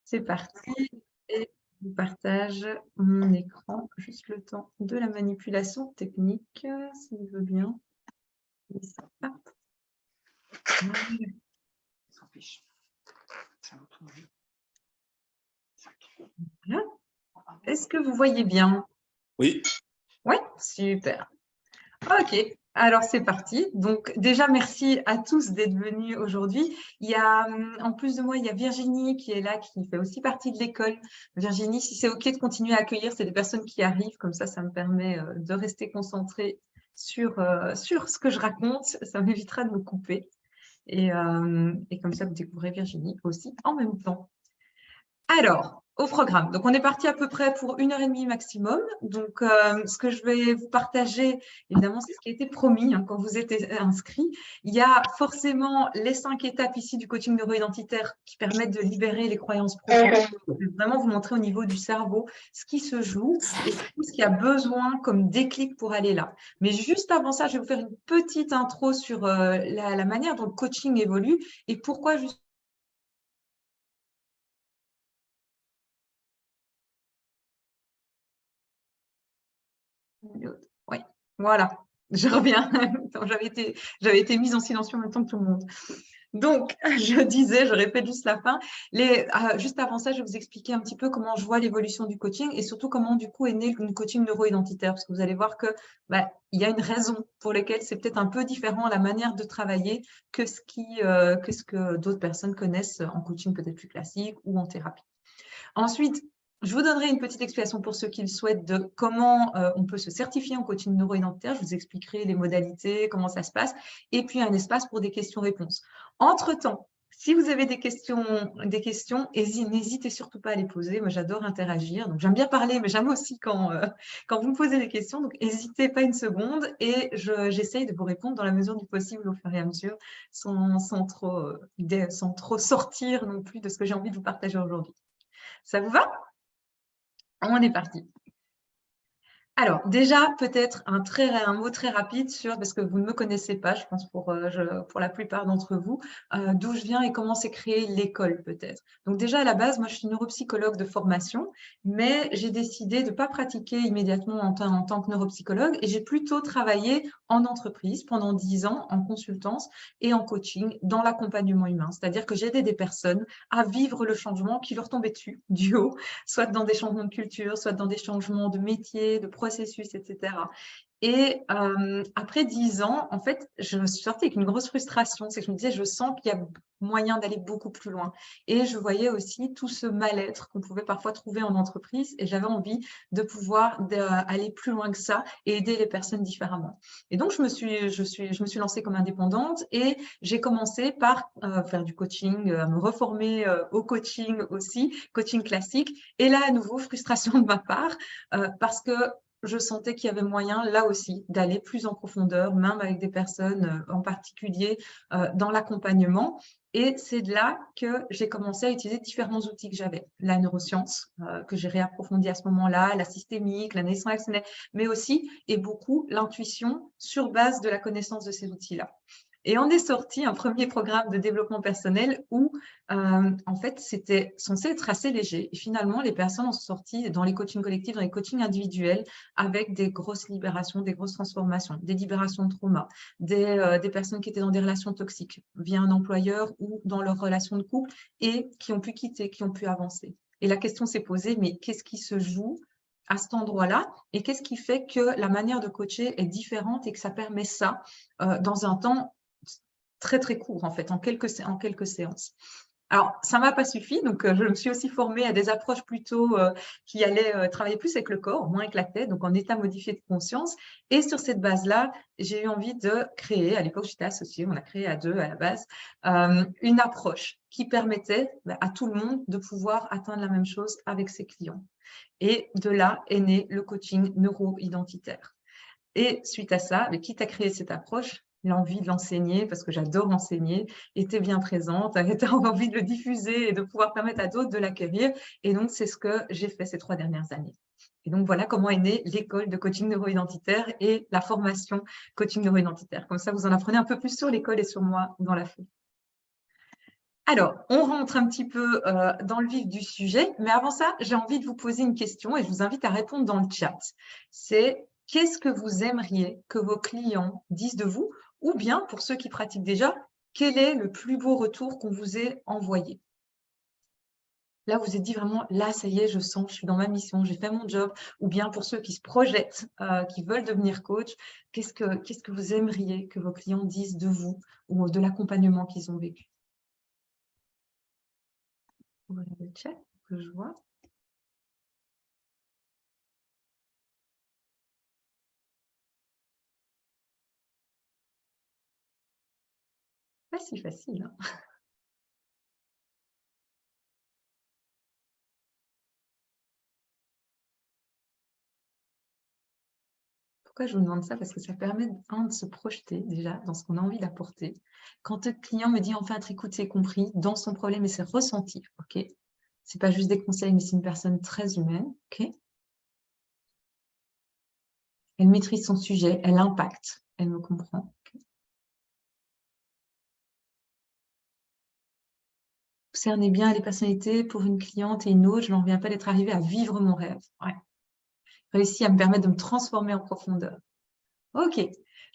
C'est parti. Et je vous partage mon écran, juste le temps de la manipulation technique, s'il veut bien. Et ça part. S'en fiche. Voilà. Est-ce que vous voyez bien? Oui. Oui, super. Ok, alors c'est parti. Donc déjà, merci à tous d'être venus aujourd'hui. Il y a, en plus de moi, il y a Virginie qui est là, qui fait aussi partie de l'école. Virginie, si c'est OK de continuer à accueillir, c'est des personnes qui arrivent, comme ça me permet de rester concentrée sur ce que je raconte. Ça m'évitera de me couper. Et comme ça, vous découvrez Virginie aussi en même temps. Alors, au programme. Donc, on est parti à peu près pour 1h30 maximum. Donc, ce que je vais vous partager, évidemment, c'est ce qui a été promis quand vous êtes inscrits. Il y a forcément les 5 étapes ici du coaching neuro-identitaire qui permettent de libérer les croyances profondes. Je vais vraiment vous montrer au niveau du cerveau ce qui se joue et ce qu'il y a besoin comme déclic pour aller là. Mais juste avant ça, je vais vous faire une petite intro sur la manière dont le coaching évolue et pourquoi justement oui, voilà, je reviens. J'avais été mise en silence en même temps que tout le monde. Donc, je disais, je répète juste la fin. Juste avant ça, je vais vous expliquer un petit peu comment je vois l'évolution du coaching et surtout comment, du coup, est né le coaching neuro-identitaire. Parce que vous allez voir que il y a une raison pour laquelle c'est peut-être un peu différent la manière de travailler que ce que d'autres personnes connaissent en coaching peut-être plus classique ou en thérapie. Ensuite, je vous donnerai une petite explication pour ceux qui le souhaitent de comment on peut se certifier en coaching neuro-identitaire. Je vous expliquerai les modalités, comment ça se passe, et puis un espace pour des questions-réponses. Entre-temps, si vous avez des questions, n'hésitez surtout pas à les poser. Moi, j'adore interagir. Donc, j'aime bien parler, mais j'aime aussi quand vous me posez des questions. Donc, n'hésitez pas une seconde et j'essaye de vous répondre dans la mesure du possible au fur et à mesure, sans trop sortir non plus de ce que j'ai envie de vous partager aujourd'hui. Ça vous va? On est parti. Alors, déjà, peut-être un mot très rapide sur, parce que vous ne me connaissez pas, je pense pour la plupart d'entre vous, d'où je viens et comment s'est créée l'école peut-être. Donc déjà, à la base, moi, je suis neuropsychologue de formation, mais j'ai décidé de ne pas pratiquer immédiatement en tant que neuropsychologue et j'ai plutôt travaillé en entreprise pendant 10 ans en consultance et en coaching dans l'accompagnement humain. C'est-à-dire que j'aidais des personnes à vivre le changement qui leur tombait dessus, du haut, soit dans des changements de culture, soit dans des changements de métier, de processus, etc. Et après 10 ans, en fait, je me suis sortie avec une grosse frustration. C'est que je me disais, je sens qu'il y a moyen d'aller beaucoup plus loin. Et je voyais aussi tout ce mal-être qu'on pouvait parfois trouver en entreprise. Et j'avais envie de pouvoir aller plus loin que ça et aider les personnes différemment. Et donc, je me suis lancée comme indépendante et j'ai commencé par faire du coaching, me reformer au coaching aussi, coaching classique. Et là, à nouveau, frustration de ma part parce que je sentais qu'il y avait moyen, là aussi, d'aller plus en profondeur, même avec des personnes en particulier dans l'accompagnement. Et c'est de là que j'ai commencé à utiliser différents outils que j'avais. La neuroscience, que j'ai réapprofondie à ce moment-là, la systémique, l'analyse transactionnelle, mais aussi, et beaucoup, l'intuition sur base de la connaissance de ces outils-là. Et on est sorti un premier programme de développement personnel où, en fait, c'était censé être assez léger. Et finalement, les personnes en sont sorties dans les coachings collectifs, dans les coachings individuels, avec des grosses libérations, des grosses transformations, des libérations de trauma, des personnes qui étaient dans des relations toxiques via un employeur ou dans leur relation de couple et qui ont pu quitter, qui ont pu avancer. Et la question s'est posée, mais qu'est-ce qui se joue à cet endroit-là et qu'est-ce qui fait que la manière de coacher est différente et que ça permet ça dans un temps très, très court, en fait, en quelques séances. Alors, ça ne m'a pas suffi, donc je me suis aussi formée à des approches plutôt qui allaient travailler plus avec le corps, moins avec la tête, donc en état modifié de conscience. Et sur cette base-là, j'ai eu envie de créer, à l'époque j'étais associée, on a créé à 2 à la base, une approche qui permettait à tout le monde de pouvoir atteindre la même chose avec ses clients. Et de là est né le coaching neuro-identitaire. Et suite à ça, quitte à créer cette approche, l'envie de l'enseigner, parce que j'adore enseigner, était bien présente, avait envie de le diffuser et de pouvoir permettre à d'autres de l'acquérir. Et donc, c'est ce que j'ai fait ces 3 dernières années. Et donc, voilà comment est née l'école de coaching neuro-identitaire et la formation coaching neuro-identitaire. Comme ça, vous en apprenez un peu plus sur l'école et sur moi dans la foulée. Alors, on rentre un petit peu dans le vif du sujet, mais avant ça, j'ai envie de vous poser une question et je vous invite à répondre dans le chat. C'est qu'est-ce que vous aimeriez que vos clients disent de vous? Ou bien, pour ceux qui pratiquent déjà, quel est le plus beau retour qu'on vous ait envoyé? Là, vous êtes dit vraiment, là, ça y est, je sens, je suis dans ma mission, j'ai fait mon job. Ou bien pour ceux qui se projettent, qui veulent devenir coach, qu'est-ce que vous aimeriez que vos clients disent de vous ou de l'accompagnement qu'ils ont vécu? Voilà le chat que je vois. Pas si facile, hein. Pourquoi je vous demande ça? Parce que ça permet, de se projeter déjà dans ce qu'on a envie d'apporter. Quand le client me dit: «Enfin, être écouté et compris dans son problème et ses ressentis», OK? C'est pas juste des conseils, mais c'est une personne très humaine, OK? Elle maîtrise son sujet, elle impacte, elle me comprend. Cerner bien les personnalités pour une cliente et une autre, je n'en reviens pas d'être arrivée à vivre mon rêve. Ouais. Réussi à me permettre de me transformer en profondeur. OK.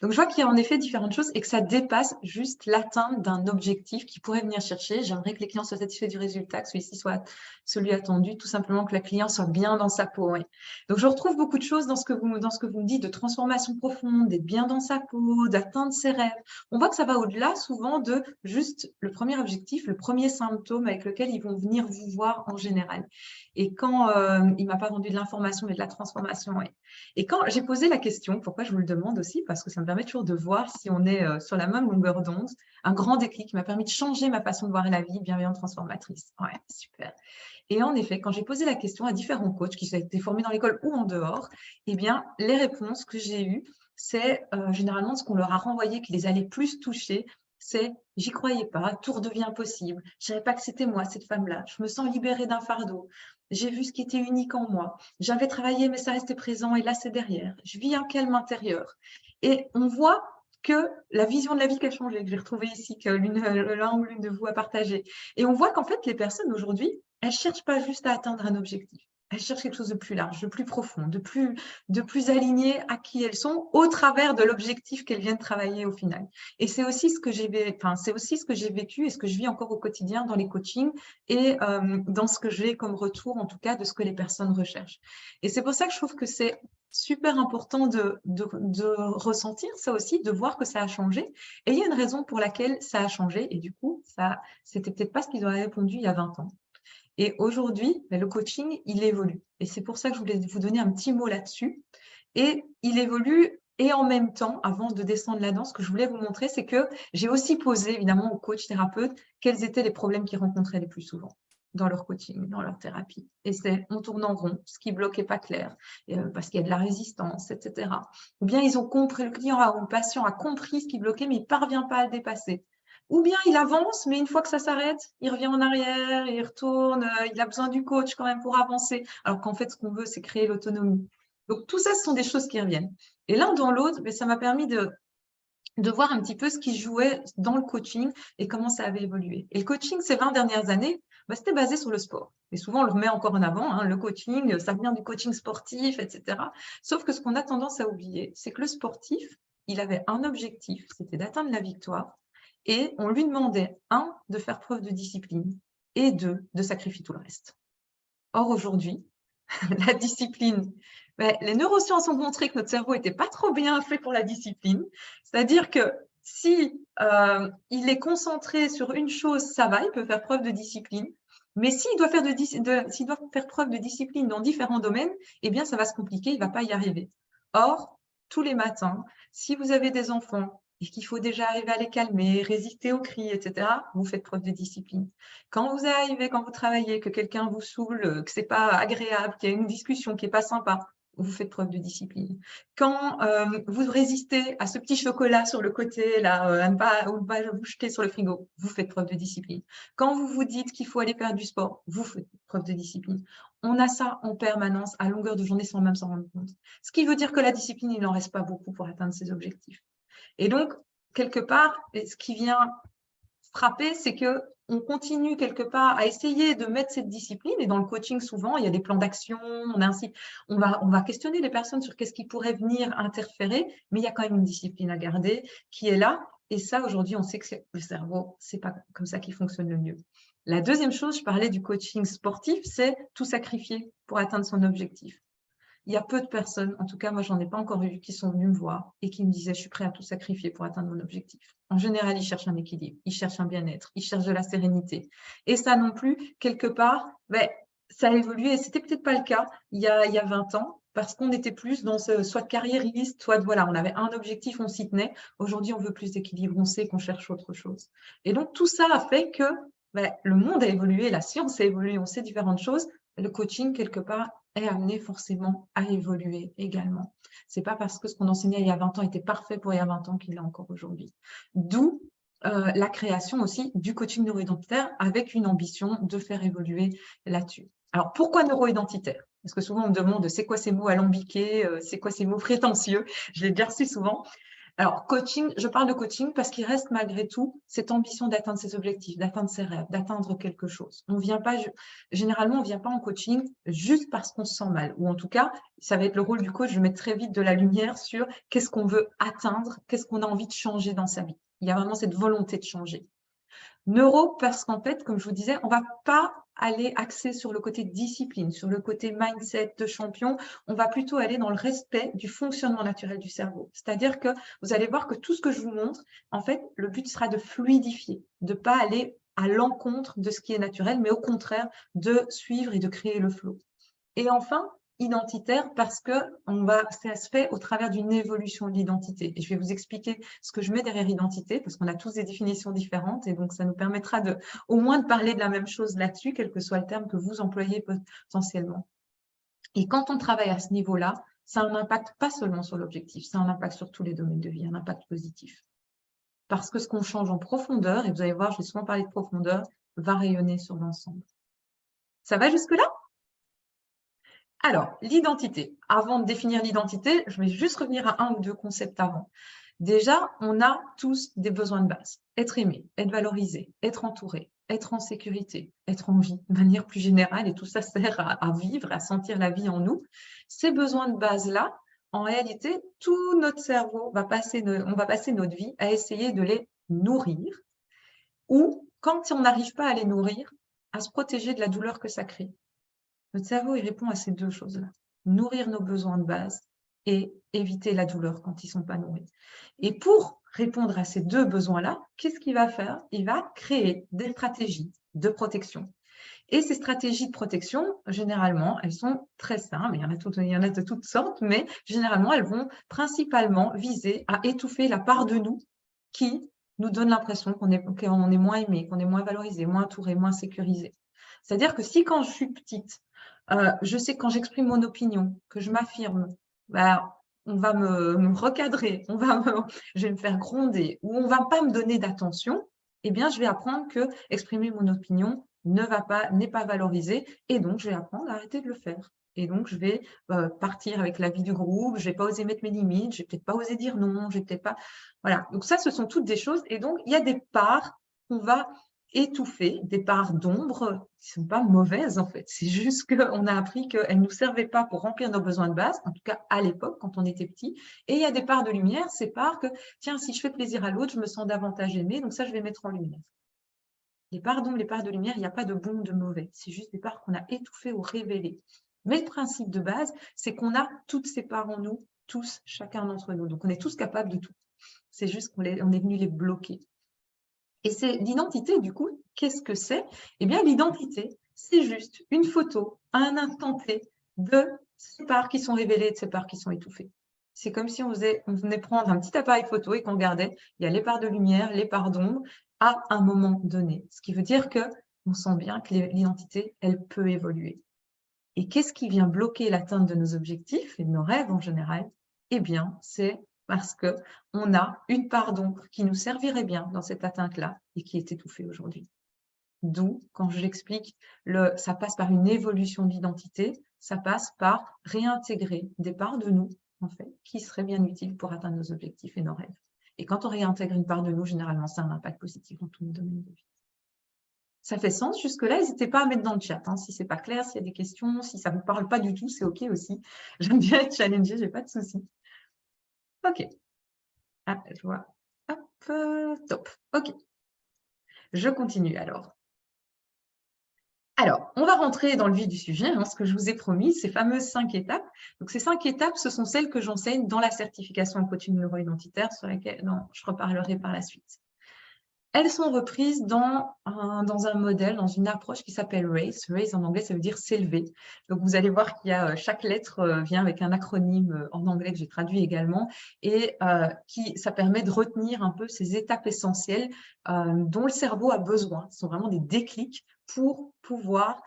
Donc, je vois qu'il y a en effet différentes choses et que ça dépasse juste l'atteinte d'un objectif qui pourrait venir chercher. J'aimerais que les clients soient satisfaits du résultat, que celui-ci soit celui attendu, tout simplement que la cliente soit bien dans sa peau. Oui. Donc, je retrouve beaucoup de choses dans ce que vous me dites de transformation profonde, d'être bien dans sa peau, d'atteindre ses rêves. On voit que ça va au-delà souvent de juste le premier objectif, le premier symptôme avec lequel ils vont venir vous voir en général. Et quand il ne m'a pas vendu de l'information, mais de la transformation, oui. Et quand j'ai posé la question, pourquoi je vous le demande aussi, parce que ça me permet toujours de voir si on est sur la même longueur d'onde, un grand déclic qui m'a permis de changer ma façon de voir la vie, bienveillante, transformatrice. Ouais, super. Et en effet, quand j'ai posé la question à différents coachs qui ont été formés dans l'école ou en dehors, eh bien, les réponses que j'ai eues, c'est généralement ce qu'on leur a renvoyé qui les allait plus toucher, c'est « j'y croyais pas, tout redevient possible, je savais pas que c'était moi, cette femme-là, je me sens libérée d'un fardeau, j'ai vu ce qui était unique en moi, j'avais travaillé mais ça restait présent et là c'est derrière, je vis un calme intérieur ». Et on voit que la vision de la vie qui a changé, que j'ai retrouvée ici, que l'un ou l'une de vous a partagé. Et on voit qu'en fait, les personnes aujourd'hui, elles ne cherchent pas juste à atteindre un objectif. Elles cherchent quelque chose de plus large, de plus profond, de plus aligné à qui elles sont au travers de l'objectif qu'elles viennent travailler au final. Et c'est aussi ce que j'ai vécu et ce que je vis encore au quotidien dans les coachings et dans ce que j'ai comme retour, en tout cas, de ce que les personnes recherchent. Et c'est pour ça que je trouve que c'est super important de ressentir ça aussi, de voir que ça a changé. Et il y a une raison pour laquelle ça a changé. Et du coup, c'était peut-être pas ce qu'ils auraient répondu il y a 20 ans. Et aujourd'hui, le coaching, il évolue. Et c'est pour ça que je voulais vous donner un petit mot là-dessus. Et il évolue. Et en même temps, avant de descendre là-dedans, ce que je voulais vous montrer, c'est que j'ai aussi posé, évidemment, aux coachs thérapeutes, quels étaient les problèmes qu'ils rencontraient les plus souvent dans leur coaching, dans leur thérapie. Et c'est on tourne en rond, ce qui bloque n'est pas clair, parce qu'il y a de la résistance, etc. Ou bien ils ont compris, le client ou le patient a compris ce qui bloquait, mais il ne parvient pas à le dépasser. Ou bien il avance, mais une fois que ça s'arrête, il revient en arrière, il retourne, il a besoin du coach quand même pour avancer. Alors qu'en fait, ce qu'on veut, c'est créer l'autonomie. Donc, tout ça, ce sont des choses qui reviennent. Et l'un dans l'autre, ça m'a permis de voir un petit peu ce qui jouait dans le coaching et comment ça avait évolué. Et le coaching, ces 20 dernières années, c'était basé sur le sport. Et souvent, on le remet encore en avant, hein, le coaching, ça vient du coaching sportif, etc. Sauf que ce qu'on a tendance à oublier, c'est que le sportif, il avait un objectif, c'était d'atteindre la victoire. Et on lui demandait, un, de faire preuve de discipline et deux, de sacrifier tout le reste. Or, aujourd'hui, la discipline, les neurosciences ont montré que notre cerveau n'était pas trop bien fait pour la discipline. C'est-à-dire que si il est concentré sur une chose, ça va, il peut faire preuve de discipline. Mais s'il doit faire preuve de discipline dans différents domaines, eh bien, ça va se compliquer, il ne va pas y arriver. Or, tous les matins, si vous avez des enfants et qu'il faut déjà arriver à les calmer, résister aux cris, etc., vous faites preuve de discipline. Quand vous arrivez, quand vous travaillez, que quelqu'un vous saoule, que ce n'est pas agréable, qu'il y a une discussion qui n'est pas sympa, vous faites preuve de discipline. Quand vous résistez à ce petit chocolat sur le côté, là, à ne pas vous jeter sur le frigo, vous faites preuve de discipline. Quand vous vous dites qu'il faut aller faire du sport, vous faites preuve de discipline. On a ça en permanence, à longueur de journée, sans même s'en rendre compte. Ce qui veut dire que la discipline, il n'en reste pas beaucoup pour atteindre ses objectifs. Et donc, quelque part, ce qui vient frapper, c'est que on continue quelque part à essayer de mettre cette discipline. Et dans le coaching, souvent, il y a des plans d'action. On va questionner les personnes sur qu'est-ce qui pourrait venir interférer, mais il y a quand même une discipline à garder qui est là. Et ça, aujourd'hui, on sait que le cerveau, c'est pas comme ça qu'il fonctionne le mieux. La deuxième chose, je parlais du coaching sportif, c'est tout sacrifier pour atteindre son objectif. Il y a peu de personnes, en tout cas, moi, j'en ai pas encore eu, qui sont venues me voir et qui me disaient « je suis prêt à tout sacrifier pour atteindre mon objectif ». En général, ils cherchent un équilibre, ils cherchent un bien-être, ils cherchent de la sérénité. Et ça non plus, quelque part, ça a évolué. Et c'était peut-être pas le cas il y a 20 ans, parce qu'on était plus dans soit de carriériste, soit de, voilà, on avait un objectif, on s'y tenait. Aujourd'hui, on veut plus d'équilibre, on sait qu'on cherche autre chose. Et donc, tout ça a fait que le monde a évolué, la science a évolué, on sait différentes choses. Le coaching, quelque part, est amené forcément à évoluer également. C'est pas parce que ce qu'on enseignait il y a 20 ans était parfait pour il y a 20 ans qu'il l'est encore aujourd'hui. D'où la création aussi du coaching neuroidentitaire avec une ambition de faire évoluer là-dessus. Alors, pourquoi neuroidentitaire? Parce que souvent, on me demande c'est quoi ces mots alambiqués, c'est quoi ces mots prétentieux? Je l'ai déjà reçu souvent. Alors, coaching, je parle de coaching parce qu'il reste malgré tout cette ambition d'atteindre ses objectifs, d'atteindre ses rêves, d'atteindre quelque chose. Généralement, on ne vient pas en coaching juste parce qu'on se sent mal. Ou en tout cas, ça va être le rôle du coach de mettre très vite de la lumière sur qu'est-ce qu'on veut atteindre, qu'est-ce qu'on a envie de changer dans sa vie. Il y a vraiment cette volonté de changer. Neuro, parce qu'en fait, comme je vous disais, on ne va pas aller axer sur le côté discipline, sur le côté mindset de champion, on va plutôt aller dans le respect du fonctionnement naturel du cerveau. C'est-à-dire que vous allez voir que tout ce que je vous montre, en fait, le but sera de fluidifier, de ne pas aller à l'encontre de ce qui est naturel, mais au contraire, de suivre et de créer le flow. Et enfin, identitaire parce que ça se fait au travers d'une évolution de l'identité. Et je vais vous expliquer ce que je mets derrière identité, parce qu'on a tous des définitions différentes, et donc ça nous permettra au moins de parler de la même chose là-dessus, quel que soit le terme que vous employez potentiellement. Et quand on travaille à ce niveau-là, ça a un impact pas seulement sur l'objectif, ça a un impact sur tous les domaines de vie, un impact positif. Parce que ce qu'on change en profondeur, et vous allez voir, je vais souvent parler de profondeur, va rayonner sur l'ensemble. Ça va jusque-là ? Alors, l'identité. Avant de définir l'identité, je vais juste revenir à un ou deux concepts avant. Déjà, on a tous des besoins de base. Être aimé, être valorisé, être entouré, être en sécurité, être en vie de manière plus générale, et tout ça sert à vivre, à sentir la vie en nous. Ces besoins de base-là, en réalité, tout notre cerveau on va passer notre vie à essayer de les nourrir, ou quand on n'arrive pas à les nourrir, à se protéger de la douleur que ça crée. Notre cerveau, il répond à ces deux choses-là. Nourrir nos besoins de base et éviter la douleur quand ils ne sont pas nourris. Et pour répondre à ces deux besoins-là, qu'est-ce qu'il va faire? Il va créer des stratégies de protection. Et ces stratégies de protection, généralement, elles sont très simples. Il y en a de toutes sortes, mais généralement, elles vont principalement viser à étouffer la part de nous qui nous donne l'impression qu'on est moins aimé, qu'on est moins valorisé, moins entouré, moins sécurisé. C'est-à-dire que si quand je suis petite, je sais que quand j'exprime mon opinion, que je m'affirme, on va me recadrer, je vais me faire gronder, ou on ne va pas me donner d'attention, eh bien, je vais apprendre que exprimer mon opinion n'est pas valorisé, et donc je vais apprendre à arrêter de le faire. Et donc, je vais partir avec la vie du groupe, je ne vais pas oser mettre mes limites, je ne vais peut-être pas oser dire non, je vais peut-être pas… Voilà, donc ça, ce sont toutes des choses, et donc, il y a des parts qu'on va étouffées, des parts d'ombre qui ne sont pas mauvaises en fait. C'est juste qu'on a appris qu'elles ne nous servaient pas pour remplir nos besoins de base, en tout cas à l'époque quand on était petit. Et il y a des parts de lumière, ces parts que, tiens, si je fais plaisir à l'autre, je me sens davantage aimée, donc ça, je vais mettre en lumière. Les parts d'ombre, les parts de lumière, il n'y a pas de bon ou de mauvais. C'est juste des parts qu'on a étouffées ou révélées. Mais le principe de base, c'est qu'on a toutes ces parts en nous, tous, chacun d'entre nous. Donc on est tous capables de tout. C'est juste qu'on est venu les bloquer. Et c'est l'identité, du coup, qu'est-ce que c'est? Eh bien, l'identité, c'est juste une photo à un instant T de ces parts qui sont révélées et de ces parts qui sont étouffées. C'est comme si on venait prendre un petit appareil photo et qu'on regardait, il y a les parts de lumière, les parts d'ombre, à un moment donné. Ce qui veut dire qu'on sent bien que l'identité, elle peut évoluer. Et qu'est-ce qui vient bloquer l'atteinte de nos objectifs et de nos rêves en général? Eh bien, c'est parce qu'on a une part d'ombre qui nous servirait bien dans cette atteinte-là et qui est étouffée aujourd'hui. D'où, quand je l'explique, ça passe par une évolution d'identité, ça passe par réintégrer des parts de nous, en fait, qui seraient bien utiles pour atteindre nos objectifs et nos rêves. Et quand on réintègre une part de nous, généralement, ça a un impact positif dans tous nos domaines de vie. Ça fait sens jusque-là? N'hésitez pas à mettre dans le chat hein, si ce n'est pas clair, s'il y a des questions, si ça ne vous parle pas du tout, c'est OK aussi. J'aime bien être challengée, je n'ai pas de souci. OK. Ah, je vois. Hop, top. OK. Je continue alors. Alors, on va rentrer dans le vif du sujet, hein, ce que je vous ai promis, ces fameuses 5 étapes. Donc, ces 5 étapes, ce sont celles que j'enseigne dans la certification en coaching neuro-identitaire, sur laquelle je reparlerai par la suite. Elles sont reprises dans un modèle, dans une approche qui s'appelle RACE. RACE en anglais, ça veut dire s'élever. Donc, vous allez voir qu'il y a chaque lettre vient avec un acronyme en anglais que j'ai traduit également et ça permet de retenir un peu ces étapes essentielles dont le cerveau a besoin. Ce sont vraiment des déclics pour pouvoir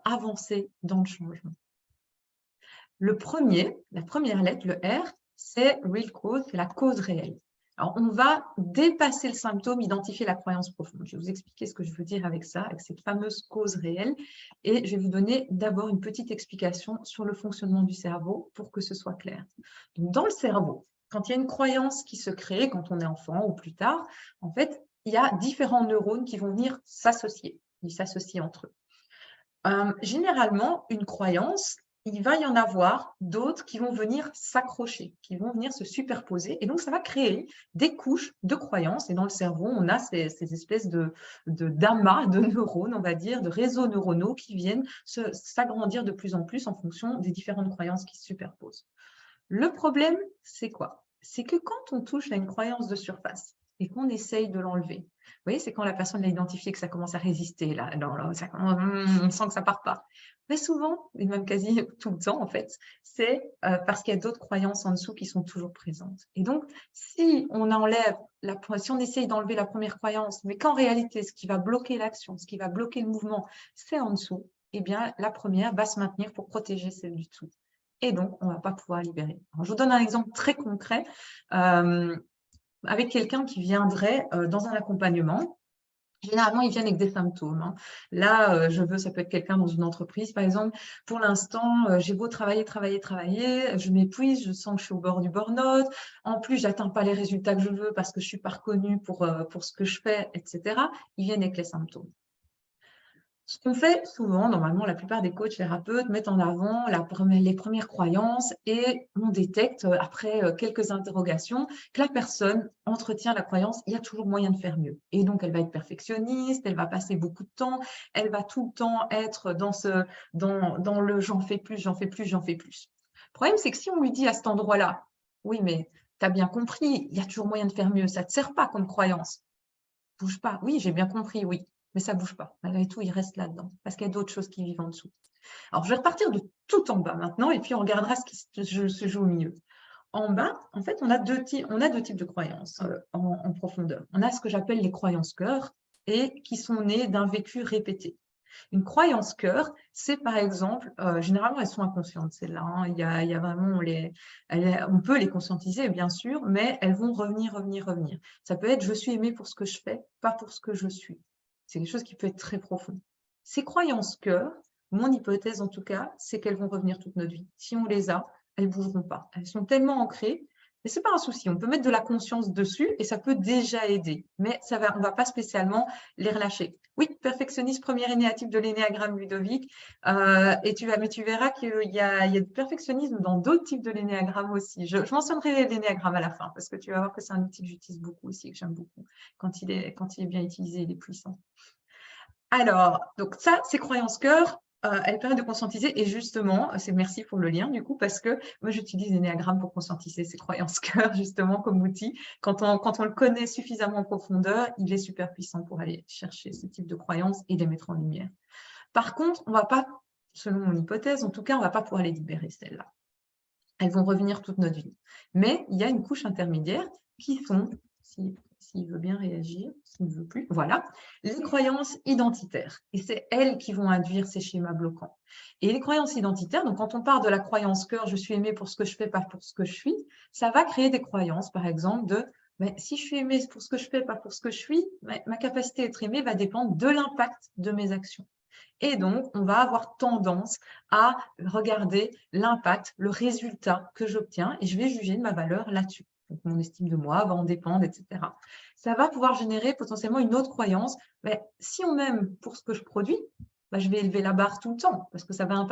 avancer dans le changement. La première lettre, le R, c'est real cause, c'est la cause réelle. Alors, on va dépasser le symptôme, identifier la croyance profonde. Je vais vous expliquer ce que je veux dire avec ça, avec cette fameuse cause réelle. Et je vais vous donner d'abord une petite explication sur le fonctionnement du cerveau pour que ce soit clair. Donc, dans le cerveau, quand il y a une croyance qui se crée, quand on est enfant ou plus tard, en fait, il y a différents neurones qui vont venir s'associer. Ils s'associent entre eux. Généralement, une croyance, il va y en avoir d'autres qui vont venir s'accrocher, qui vont venir se superposer. Et donc, ça va créer des couches de croyances. Et dans le cerveau, on a ces espèces d'amas de neurones, on va dire, de réseaux neuronaux qui viennent s'agrandir de plus en plus en fonction des différentes croyances qui se superposent. Le problème, c'est quoi? C'est que quand on touche à une croyance de surface et qu'on essaye de l'enlever, vous voyez, c'est quand la personne l'a identifié que ça commence à résister, là, on sent que ça ne part pas. Mais souvent, et même quasi tout le temps en fait, c'est parce qu'il y a d'autres croyances en dessous qui sont toujours présentes. Et donc, si on essaye d'enlever la première croyance, mais qu'en réalité, ce qui va bloquer l'action, ce qui va bloquer le mouvement, c'est en dessous, eh bien, la première va se maintenir pour protéger celle du dessous. Et donc, on ne va pas pouvoir libérer. Alors, je vous donne un exemple très concret avec quelqu'un qui viendrait dans un accompagnement. Généralement, ils viennent avec des symptômes. Hein. Là, ça peut être quelqu'un dans une entreprise, par exemple. Pour l'instant, j'ai beau travailler, je m'épuise, je sens que je suis au bord du burn-out. En plus, je n'atteins pas les résultats que je veux parce que je ne suis pas reconnue pour ce que je fais, etc. Ils viennent avec les symptômes. Ce qu'on fait souvent, normalement, la plupart des coachs thérapeutes mettent en avant les premières croyances et on détecte, après quelques interrogations, que la personne entretient la croyance « il y a toujours moyen de faire mieux ». Et donc, elle va être perfectionniste, elle va passer beaucoup de temps, elle va tout le temps être dans le « j'en fais plus, j'en fais plus, j'en fais plus ». Le problème, c'est que si on lui dit à cet endroit-là « oui, mais tu as bien compris, il y a toujours moyen de faire mieux, ça ne te sert pas comme croyance ». Bouge pas. Oui, j'ai bien compris, oui. Mais ça ne bouge pas. Malgré tout, il reste là-dedans. Parce qu'il y a d'autres choses qui vivent en dessous. Alors, je vais repartir de tout en bas maintenant et puis on regardera ce qui se joue au milieu. En bas, en fait, on a deux types de croyances en profondeur. On a ce que j'appelle les croyances cœur et qui sont nées d'un vécu répété. Une croyance cœur, c'est par exemple, généralement elles sont inconscientes celles-là, hein. Il y a vraiment, on peut les conscientiser bien sûr, mais elles vont revenir. Ça peut être je suis aimée pour ce que je fais, pas pour ce que je suis. C'est quelque chose qui peut être très profond. Ces croyances cœur, mon hypothèse en tout cas, c'est qu'elles vont revenir toute notre vie. Si on les a, elles ne bougeront pas. Elles sont tellement ancrées. Mais ce n'est pas un souci, on peut mettre de la conscience dessus et ça peut déjà aider. Mais on ne va pas spécialement les relâcher. Oui, perfectionniste, premier énéatype de l'énéagramme Ludovic. Mais tu verras qu'il y a du perfectionnisme dans d'autres types de l'énéagramme aussi. Je mentionnerai l'énéagramme à la fin parce que tu vas voir que c'est un outil que j'utilise beaucoup aussi, que j'aime beaucoup. Quand il est bien utilisé, il est puissant. Alors, donc ça, ces croyances cœur, elles permettent de conscientiser. Et justement, merci pour le lien du coup, parce que moi, j'utilise l'énéagramme pour conscientiser ces croyances cœur, justement, comme outil. Quand on le connaît suffisamment en profondeur, il est super puissant pour aller chercher ce type de croyances et les mettre en lumière. Par contre, on ne va pas, selon mon hypothèse, en tout cas, on ne va pas pouvoir les libérer, celles-là. Elles vont revenir toute notre vie. Mais il y a une couche intermédiaire qui sont, s'il veut bien réagir, s'il ne veut plus, voilà, les croyances identitaires. Et c'est elles qui vont induire ces schémas bloquants. Et les croyances identitaires, donc quand on part de la croyance cœur, je suis aimée pour ce que je fais, pas pour ce que je suis, ça va créer des croyances, par exemple, de si je suis aimée pour ce que je fais, pas pour ce que je suis, ma capacité à être aimée va dépendre de l'impact de mes actions. Et donc, on va avoir tendance à regarder l'impact, le résultat que j'obtiens et je vais juger de ma valeur là-dessus. Donc, mon estime de moi va en dépendre, etc. Ça va pouvoir générer potentiellement une autre croyance. Mais si on m'aime pour ce que je produis, bah, je vais élever la barre tout le temps parce que ça va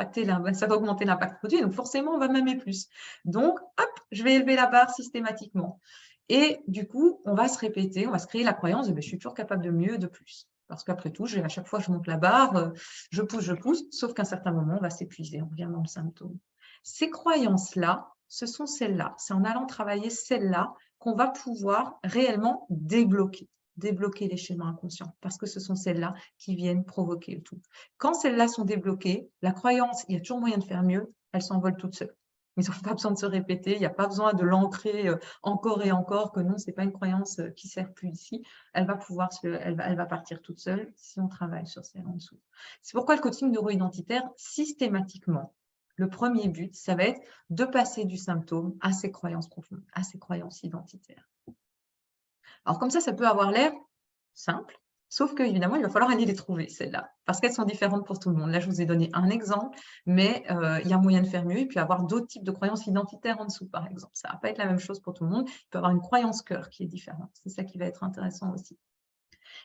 ça va augmenter l'impact produit. Donc, forcément, on va m'aimer plus. Donc, hop, je vais élever la barre systématiquement. Et du coup, on va se répéter, on va se créer la croyance de je suis toujours capable de mieux, de plus. Parce qu'après tout, à chaque fois, je monte la barre, je pousse, sauf qu'à un certain moment, on va s'épuiser, on revient dans le symptôme. Ces croyances-là, ce sont celles-là. C'est en allant travailler celles-là qu'on va pouvoir réellement débloquer les schémas inconscients, parce que ce sont celles-là qui viennent provoquer le tout. Quand celles-là sont débloquées, la croyance, il y a toujours moyen de faire mieux, elle s'envole toute seule. Ils n'ont pas besoin de se répéter, il n'y a pas besoin de l'ancrer encore et encore, que non, ce n'est pas une croyance qui ne sert plus ici. Elle va partir toute seule si on travaille sur celle en dessous. C'est pourquoi le coaching neuro-identitaire, systématiquement, le premier but, ça va être de passer du symptôme à ses croyances profondes, à ses croyances identitaires. Alors comme ça peut avoir l'air simple, sauf qu'évidemment, il va falloir aller les trouver, celles-là, parce qu'elles sont différentes pour tout le monde. Là, je vous ai donné un exemple, mais il y a moyen de faire mieux et puis avoir d'autres types de croyances identitaires en dessous, par exemple. Ça ne va pas être la même chose pour tout le monde. Il peut y avoir une croyance cœur qui est différente. C'est ça qui va être intéressant aussi.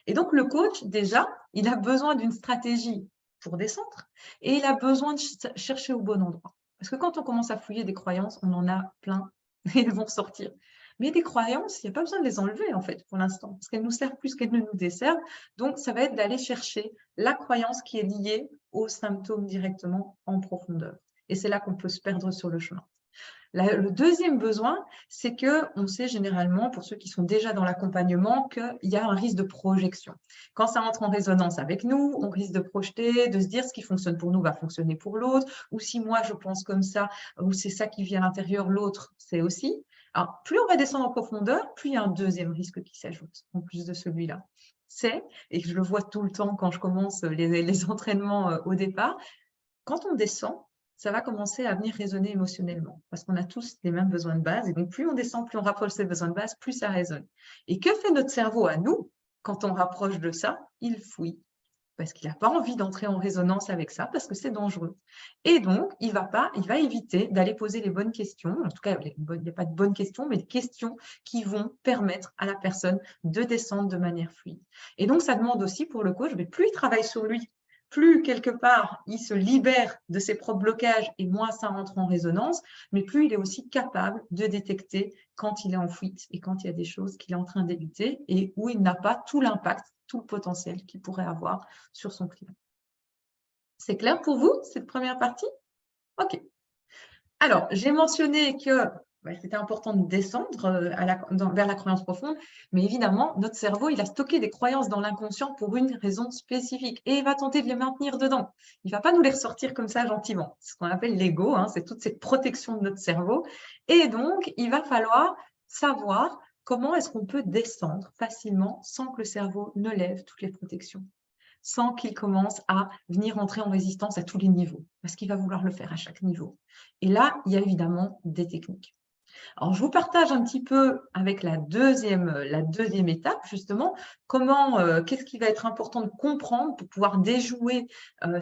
Et donc, le coach, déjà, il a besoin d'une stratégie pour descendre et il a besoin de chercher au bon endroit. Parce que quand on commence à fouiller des croyances, on en a plein et elles vont sortir. Mais des croyances, il n'y a pas besoin de les enlever, en fait, pour l'instant, parce qu'elles nous servent plus qu'elles ne nous desservent. Donc, ça va être d'aller chercher la croyance qui est liée aux symptômes directement en profondeur. Et c'est là qu'on peut se perdre sur le chemin. Le deuxième besoin, c'est qu'on sait généralement, pour ceux qui sont déjà dans l'accompagnement, qu'il y a un risque de projection. Quand ça entre en résonance avec nous, on risque de projeter, de se dire ce qui fonctionne pour nous va fonctionner pour l'autre, ou si moi je pense comme ça, ou c'est ça qui vit à l'intérieur, l'autre, c'est aussi. Alors, plus on va descendre en profondeur, plus il y a un deuxième risque qui s'ajoute, en plus de celui-là. C'est, et je le vois tout le temps quand je commence les entraînements au départ, quand on descend, ça va commencer à venir résonner émotionnellement parce qu'on a tous les mêmes besoins de base. Et donc, plus on descend, plus on rapproche ces besoins de base, plus ça résonne. Et que fait notre cerveau à nous quand on rapproche de ça? Il fouille parce qu'il n'a pas envie d'entrer en résonance avec ça parce que c'est dangereux. Et donc, il va éviter d'aller poser les bonnes questions. En tout cas, il n'y a pas de bonnes questions, mais des questions qui vont permettre à la personne de descendre de manière fluide. Et donc, ça demande aussi pour le coach, mais plus il travaille sur lui, plus quelque part il se libère de ses propres blocages et moins ça entre en résonance, mais plus il est aussi capable de détecter quand il est en fuite et quand il y a des choses qu'il est en train d'éviter et où il n'a pas tout l'impact, tout le potentiel qu'il pourrait avoir sur son client. C'est clair pour vous, cette première partie? Ok. Alors, j'ai mentionné que c'était important de descendre vers la croyance profonde, mais évidemment, notre cerveau, il a stocké des croyances dans l'inconscient pour une raison spécifique et il va tenter de les maintenir dedans. Il ne va pas nous les ressortir comme ça gentiment. C'est ce qu'on appelle l'ego, c'est toute cette protection de notre cerveau. Et donc, il va falloir savoir comment est-ce qu'on peut descendre facilement sans que le cerveau ne lève toutes les protections, sans qu'il commence à venir entrer en résistance à tous les niveaux, parce qu'il va vouloir le faire à chaque niveau. Et là, il y a évidemment des techniques. Alors, je vous partage un petit peu avec la deuxième étape, justement, qu'est-ce qui va être important de comprendre pour pouvoir déjouer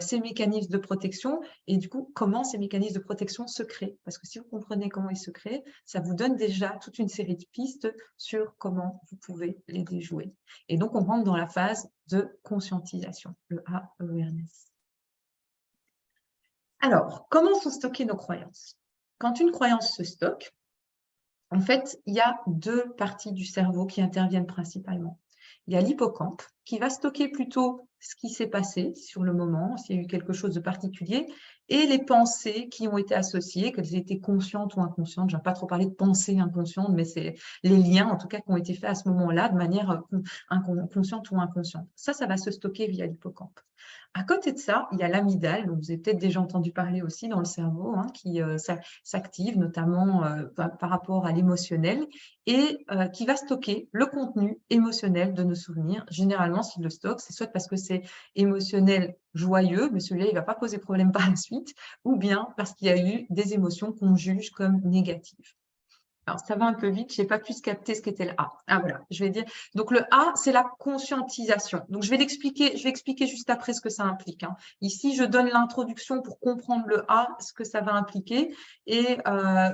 ces mécanismes de protection et du coup, comment ces mécanismes de protection se créent. Parce que si vous comprenez comment ils se créent, ça vous donne déjà toute une série de pistes sur comment vous pouvez les déjouer. Et donc, on rentre dans la phase de conscientisation, le awareness. Alors, comment sont stockées nos croyances? Quand une croyance se stocke, en fait, il y a deux parties du cerveau qui interviennent principalement. Il y a l'hippocampe qui va stocker plutôt ce qui s'est passé sur le moment, s'il y a eu quelque chose de particulier, et les pensées qui ont été associées, qu'elles aient été conscientes ou inconscientes. Je ne vais pas trop parler de pensées inconscientes, mais c'est les liens, en tout cas, qui ont été faits à ce moment-là de manière consciente ou inconsciente. Ça va se stocker via l'hippocampe. À côté de ça, il y a l'amygdale, dont vous avez peut-être déjà entendu parler aussi dans le cerveau, qui s'active notamment par rapport à l'émotionnel et qui va stocker le contenu émotionnel de nos souvenirs. Généralement, s'il le stocke, c'est soit parce que c'est émotionnel joyeux, mais celui-là, il ne va pas poser problème par la suite, ou bien parce qu'il y a eu des émotions qu'on juge comme négatives. Alors, ça va un peu vite, je n'ai pas pu capter ce qu'était le A. Ah, voilà, je vais dire. Donc, le A, c'est la conscientisation. Donc, je vais expliquer juste après ce que ça implique, hein. Ici, je donne l'introduction pour comprendre le A, ce que ça va impliquer. Et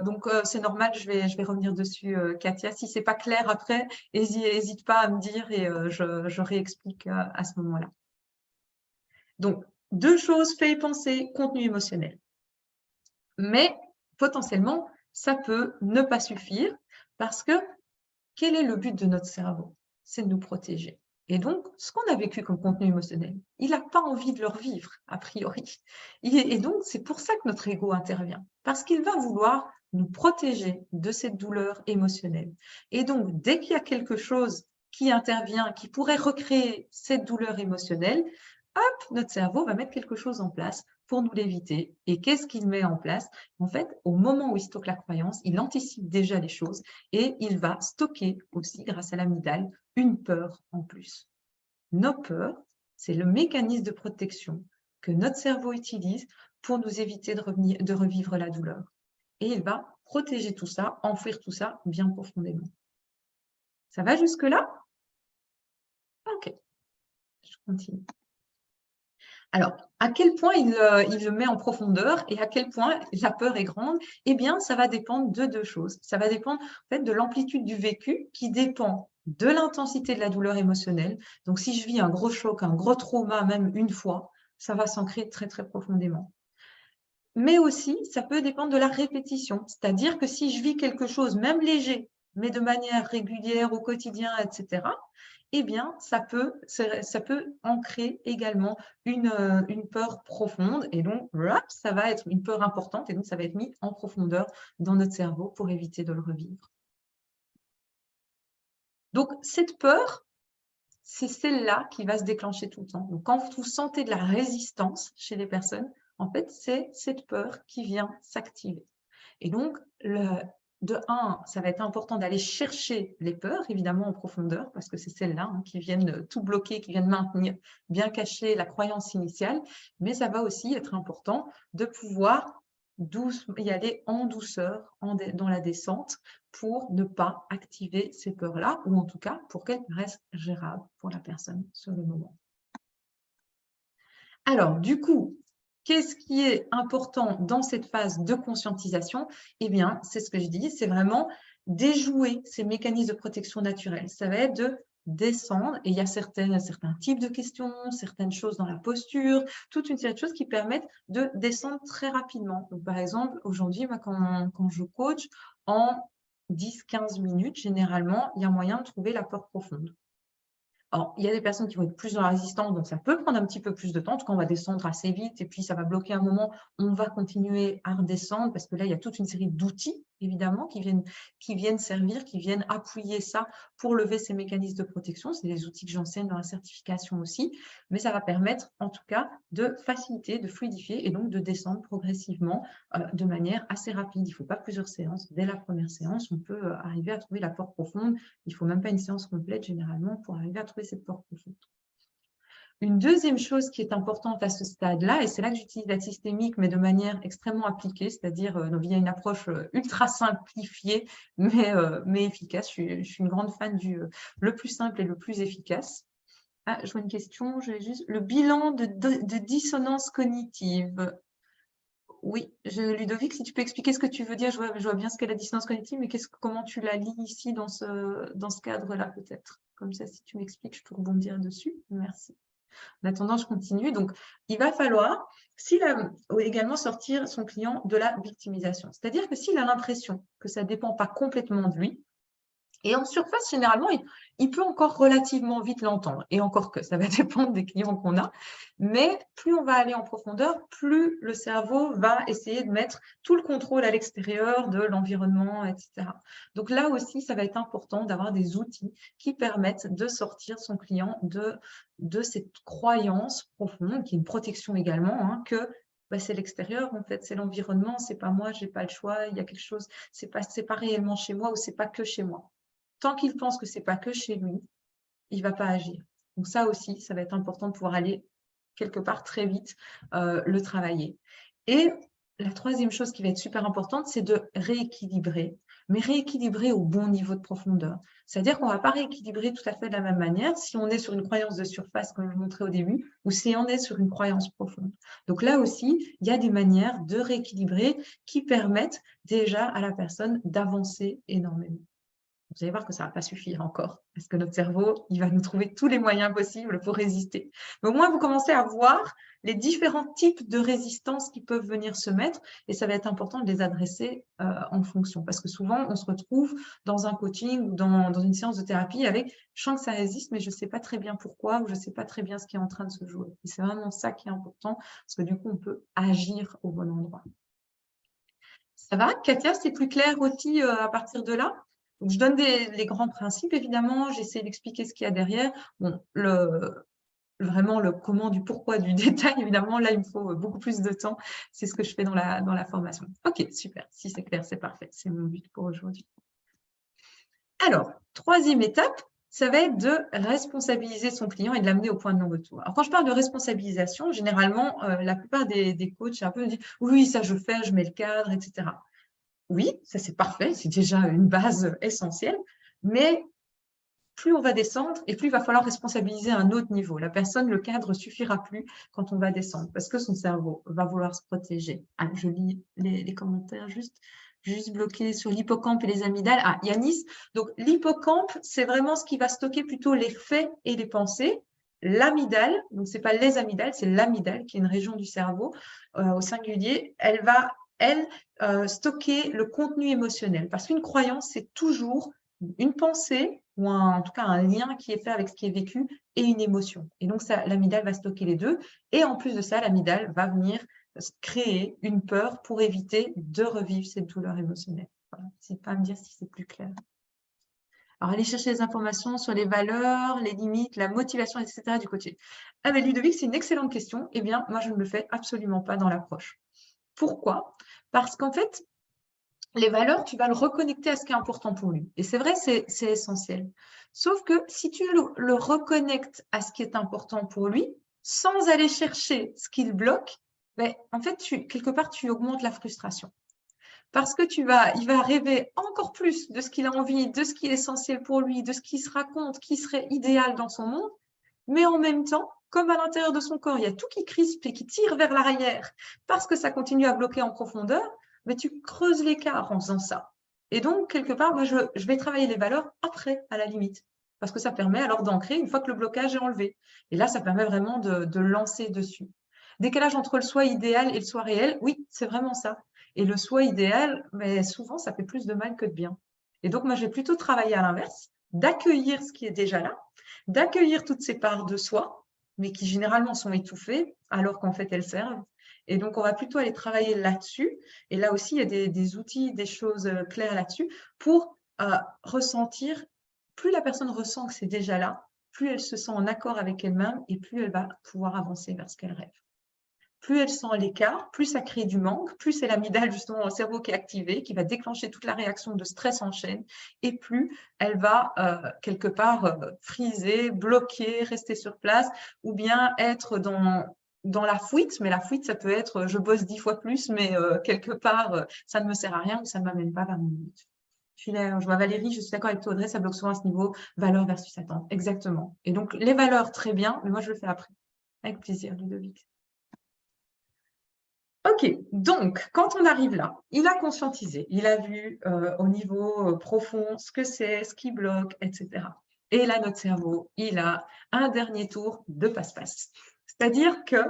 donc, c'est normal, je vais revenir dessus, Katia. Si ce n'est pas clair après, n'hésite pas à me dire et je réexplique à ce moment-là. Donc, deux choses, fait et penser, contenu émotionnel. Mais potentiellement, ça peut ne pas suffire parce que quel est le but de notre cerveau? C'est de nous protéger. Et donc, ce qu'on a vécu comme contenu émotionnel, il n'a pas envie de le revivre, a priori. Et donc, c'est pour ça que notre ego intervient, parce qu'il va vouloir nous protéger de cette douleur émotionnelle. Et donc, dès qu'il y a quelque chose qui intervient, qui pourrait recréer cette douleur émotionnelle, hop, notre cerveau va mettre quelque chose en place pour nous l'éviter. Et qu'est-ce qu'il met en place? En fait, au moment où il stocke la croyance, il anticipe déjà les choses et il va stocker aussi, grâce à l'amygdale, une peur en plus. Nos peurs, c'est le mécanisme de protection que notre cerveau utilise pour nous éviter de revivre la douleur. Et il va protéger tout ça, enfouir tout ça bien profondément. Ça va jusque-là? Ok, je continue. Alors, à quel point il le met en profondeur et à quel point la peur est grande? Eh bien, ça va dépendre de deux choses. Ça va dépendre en fait, de l'amplitude du vécu qui dépend de l'intensité de la douleur émotionnelle. Donc, si je vis un gros choc, un gros trauma, même une fois, ça va s'ancrer très, très profondément. Mais aussi, ça peut dépendre de la répétition. C'est-à-dire que si je vis quelque chose, même léger, mais de manière régulière au quotidien, etc., eh bien, ça peut ancrer également une peur profonde. Et donc, ça va être une peur importante et donc ça va être mis en profondeur dans notre cerveau pour éviter de le revivre. Donc, cette peur, c'est celle-là qui va se déclencher tout le temps. Donc, quand vous sentez de la résistance chez les personnes, en fait, c'est cette peur qui vient s'activer. Et donc, de un, ça va être important d'aller chercher les peurs, évidemment en profondeur, parce que c'est celles-là qui viennent tout bloquer, qui viennent maintenir, bien cacher la croyance initiale, mais ça va aussi être important de pouvoir y aller en douceur dans la descente pour ne pas activer ces peurs-là, ou en tout cas pour qu'elles restent gérables pour la personne sur le moment. Alors, du coup, qu'est-ce qui est important dans cette phase de conscientisation? Eh bien, c'est ce que je dis, c'est vraiment déjouer ces mécanismes de protection naturelle. Ça va être de descendre, et il y a certains types de questions, certaines choses dans la posture, toute une série de choses qui permettent de descendre très rapidement. Donc, par exemple, aujourd'hui, quand je coach, en 10-15 minutes, généralement, il y a moyen de trouver la peur profonde. Alors, il y a des personnes qui vont être plus dans la résistance, donc ça peut prendre un petit peu plus de temps. En tout cas, on va descendre assez vite et puis ça va bloquer un moment. On va continuer à redescendre parce que là, il y a toute une série d'outils, évidemment, qui viennent servir, qui viennent appuyer ça pour lever ces mécanismes de protection. C'est des outils que j'enseigne dans la certification aussi, mais ça va permettre, en tout cas, de faciliter, de fluidifier et donc de descendre progressivement de manière assez rapide. Il ne faut pas plusieurs séances. Dès la première séance, on peut arriver à trouver la peur profonde. Il ne faut même pas une séance complète, généralement, pour arriver à trouver cette peur profonde. Une deuxième chose qui est importante à ce stade-là, et c'est là que j'utilise la systémique, mais de manière extrêmement appliquée, c'est-à-dire via une approche ultra simplifiée, mais efficace. Je suis une grande fan du le plus simple et le plus efficace. Ah, je vois une question, le bilan de dissonance cognitive. Oui, Ludovic, si tu peux expliquer ce que tu veux dire, je vois bien ce qu'est la dissonance cognitive, mais comment tu la lis ici dans ce cadre-là, peut-être. Comme ça, si tu m'expliques, je peux rebondir dessus. Merci. En attendant, je continue. Donc, il va falloir également sortir son client de la victimisation. C'est-à-dire que s'il a l'impression que ça ne dépend pas complètement de lui, et en surface, généralement, il peut encore relativement vite l'entendre. Et encore que ça va dépendre des clients qu'on a. Mais plus on va aller en profondeur, plus le cerveau va essayer de mettre tout le contrôle à l'extérieur de l'environnement, etc. Donc là aussi, ça va être important d'avoir des outils qui permettent de sortir son client de cette croyance profonde, qui est une protection également, que c'est l'extérieur, en fait, c'est l'environnement, c'est pas moi, j'ai pas le choix, il y a quelque chose, c'est pas réellement chez moi ou c'est pas que chez moi. Tant qu'il pense que ce n'est pas que chez lui, il ne va pas agir. Donc ça aussi, ça va être important de pouvoir aller quelque part très vite le travailler. Et la troisième chose qui va être super importante, c'est de rééquilibrer mais rééquilibrer au bon niveau de profondeur. C'est-à-dire qu'on ne va pas rééquilibrer tout à fait de la même manière si on est sur une croyance de surface, comme je montrais au début, ou si on est sur une croyance profonde. Donc là aussi, il y a des manières de rééquilibrer qui permettent déjà à la personne d'avancer énormément. Vous allez voir que ça ne va pas suffire encore, parce que notre cerveau, il va nous trouver tous les moyens possibles pour résister. Mais au moins, vous commencez à voir les différents types de résistance qui peuvent venir se mettre, et ça va être important de les adresser en fonction, parce que souvent, on se retrouve dans un coaching ou dans une séance de thérapie avec « je sens que ça résiste, mais je ne sais pas très bien pourquoi, ou je ne sais pas très bien ce qui est en train de se jouer ». Et c'est vraiment ça qui est important, parce que du coup, on peut agir au bon endroit. Ça va, Katia, c'est plus clair aussi à partir de là? Donc, je donne les grands principes, évidemment, j'essaie d'expliquer ce qu'il y a derrière. Bon, vraiment le comment, du pourquoi, du détail, évidemment, là, il me faut beaucoup plus de temps. C'est ce que je fais dans la formation. Ok, super, si c'est clair, c'est parfait. C'est mon but pour aujourd'hui. Alors, troisième étape, ça va être de responsabiliser son client et de l'amener au point de non-retour. Alors, quand je parle de responsabilisation, généralement, la plupart des coachs un peu me disent « oui, ça je fais, je mets le cadre, etc. » Oui, ça c'est parfait, c'est déjà une base essentielle, mais plus on va descendre et plus il va falloir responsabiliser à un autre niveau. La personne, le cadre ne suffira plus quand on va descendre parce que son cerveau va vouloir se protéger. Ah, je lis les commentaires juste bloqués sur l'hippocampe et les amygdales. Ah, Yanis, donc l'hippocampe, c'est vraiment ce qui va stocker plutôt les faits et les pensées. L'amygdale, donc ce n'est pas les amygdales, c'est l'amygdale qui est une région du cerveau au singulier, elle va stocker le contenu émotionnel. Parce qu'une croyance, c'est toujours une pensée ou en tout cas un lien qui est fait avec ce qui est vécu et une émotion. Et donc, l'amygdale va stocker les deux. Et en plus de ça, l'amygdale va venir créer une peur pour éviter de revivre cette douleur émotionnelle. Voilà. N'hésitez pas à me dire si c'est plus clair. Alors, allez chercher des informations sur les valeurs, les limites, la motivation, etc. du coaching. Ah, mais Ludovic, c'est une excellente question. Eh bien, moi, je ne le fais absolument pas dans l'approche. Pourquoi? Parce qu'en fait, les valeurs, tu vas le reconnecter à ce qui est important pour lui. Et c'est vrai, c'est essentiel. Sauf que si tu le reconnectes à ce qui est important pour lui, sans aller chercher ce qu'il bloque, ben, en fait, quelque part, tu augmentes la frustration. Parce que il va rêver encore plus de ce qu'il a envie, de ce qui est essentiel pour lui, de ce qu'il se raconte, qui serait idéal dans son monde. Mais en même temps, comme à l'intérieur de son corps, il y a tout qui crispe et qui tire vers l'arrière parce que ça continue à bloquer en profondeur, mais tu creuses l'écart en faisant ça. Et donc, quelque part, moi, je vais travailler les valeurs après, à la limite, parce que ça permet alors d'ancrer une fois que le blocage est enlevé. Et là, ça permet vraiment de lancer dessus. Décalage entre le soi idéal et le soi réel, oui, c'est vraiment ça. Et le soi idéal, mais souvent, ça fait plus de mal que de bien. Et donc, moi, je vais plutôt travailler à l'inverse, d'accueillir ce qui est déjà là, d'accueillir toutes ces parts de soi, mais qui généralement sont étouffées, alors qu'en fait, elles servent. Et donc, on va plutôt aller travailler là-dessus. Et là aussi, il y a des outils, des choses claires là-dessus pour ressentir. Plus la personne ressent que c'est déjà là, plus elle se sent en accord avec elle-même et plus elle va pouvoir avancer vers ce qu'elle rêve. Plus elle sent l'écart, plus ça crée du manque, plus c'est l'amygdale, justement, le cerveau qui est activé, qui va déclencher toute la réaction de stress en chaîne, et plus elle va quelque part friser, bloquer, rester sur place, ou bien être dans la fuite. Mais la fuite, ça peut être je bosse 10 fois plus, mais quelque part, ça ne me sert à rien ou ça ne m'amène pas vers mon but. Je vois Valérie, je suis d'accord avec toi, Audrey, ça bloque souvent à ce niveau, valeur versus attente. Exactement. Et donc, les valeurs, très bien, mais moi, je le fais après. Avec plaisir, Ludovic. Ok, donc quand on arrive là, il a conscientisé, il a vu au niveau profond ce que c'est, ce qui bloque, etc. Et là, notre cerveau, il a un dernier tour de passe-passe. C'est-à-dire que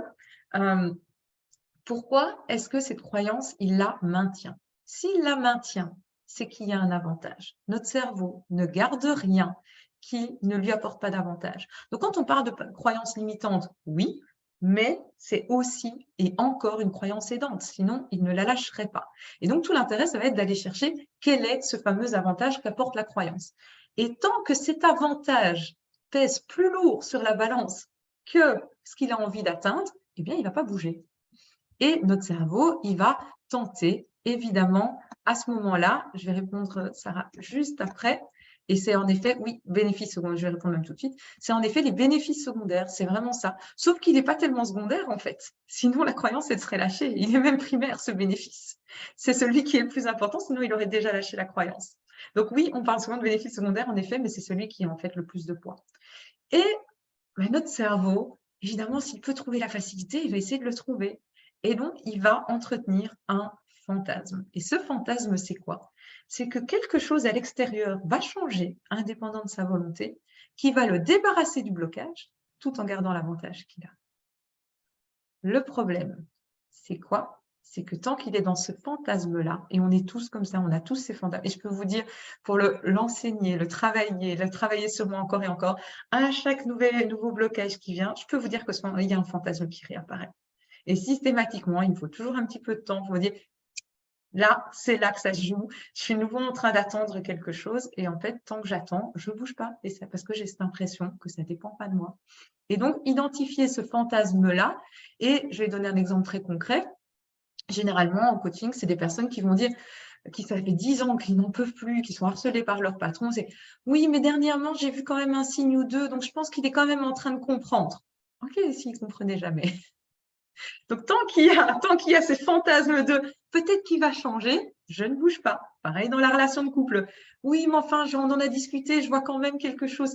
pourquoi est-ce que cette croyance, il la maintient? S'il la maintient, c'est qu'il y a un avantage. Notre cerveau ne garde rien qui ne lui apporte pas d'avantage. Donc quand on parle de croyance limitante, oui, mais c'est aussi et encore une croyance aidante, sinon il ne la lâcherait pas. Et donc tout l'intérêt, ça va être d'aller chercher quel est ce fameux avantage qu'apporte la croyance. Et tant que cet avantage pèse plus lourd sur la balance que ce qu'il a envie d'atteindre, eh bien il ne va pas bouger. Et notre cerveau, il va tenter, évidemment, à ce moment-là, je vais répondre Sarah juste après, Et c'est en effet, oui, bénéfices secondaires, je vais répondre même tout de suite, c'est en effet les bénéfices secondaires, c'est vraiment ça. Sauf qu'il n'est pas tellement secondaire en fait. Sinon, la croyance, elle serait lâchée. Il est même primaire, ce bénéfice. C'est celui qui est le plus important, sinon il aurait déjà lâché la croyance. Donc oui, on parle souvent de bénéfices secondaires, en effet, mais c'est celui qui a en fait le plus de poids. Et notre cerveau, évidemment, s'il peut trouver la facilité, il va essayer de le trouver. Et donc, il va entretenir un fantasme. Et ce fantasme, c'est quoi? C'est que quelque chose à l'extérieur va changer, indépendant de sa volonté, qui va le débarrasser du blocage, tout en gardant l'avantage qu'il a. Le problème, c'est quoi? C'est que tant qu'il est dans ce fantasme-là, et on est tous comme ça, on a tous ces fantasmes, et je peux vous dire, pour l'enseigner, le travailler sur moi encore et encore, à chaque nouveau blocage qui vient, je peux vous dire que il y a un fantasme qui réapparaît. Et systématiquement, il me faut toujours un petit peu de temps pour vous dire, là, c'est là que ça se joue. Je suis de nouveau en train d'attendre quelque chose. Et en fait, tant que j'attends, je ne bouge pas. Et c'est parce que j'ai cette impression que ça ne dépend pas de moi. Et donc, identifier ce fantasme-là. Et je vais donner un exemple très concret. Généralement, en coaching, c'est des personnes qui vont dire, qui ça fait 10 ans qu'ils n'en peuvent plus, qui sont harcelés par leur patron. C'est oui, mais dernièrement, j'ai vu quand même un signe ou deux. Donc, je pense qu'il est quand même en train de comprendre. OK, s'il ne comprenait jamais. Donc, tant qu'il y a ces fantasmes de peut-être qu'il va changer, je ne bouge pas. Pareil dans la relation de couple. Oui, mais enfin, on en a discuté, je vois quand même quelque chose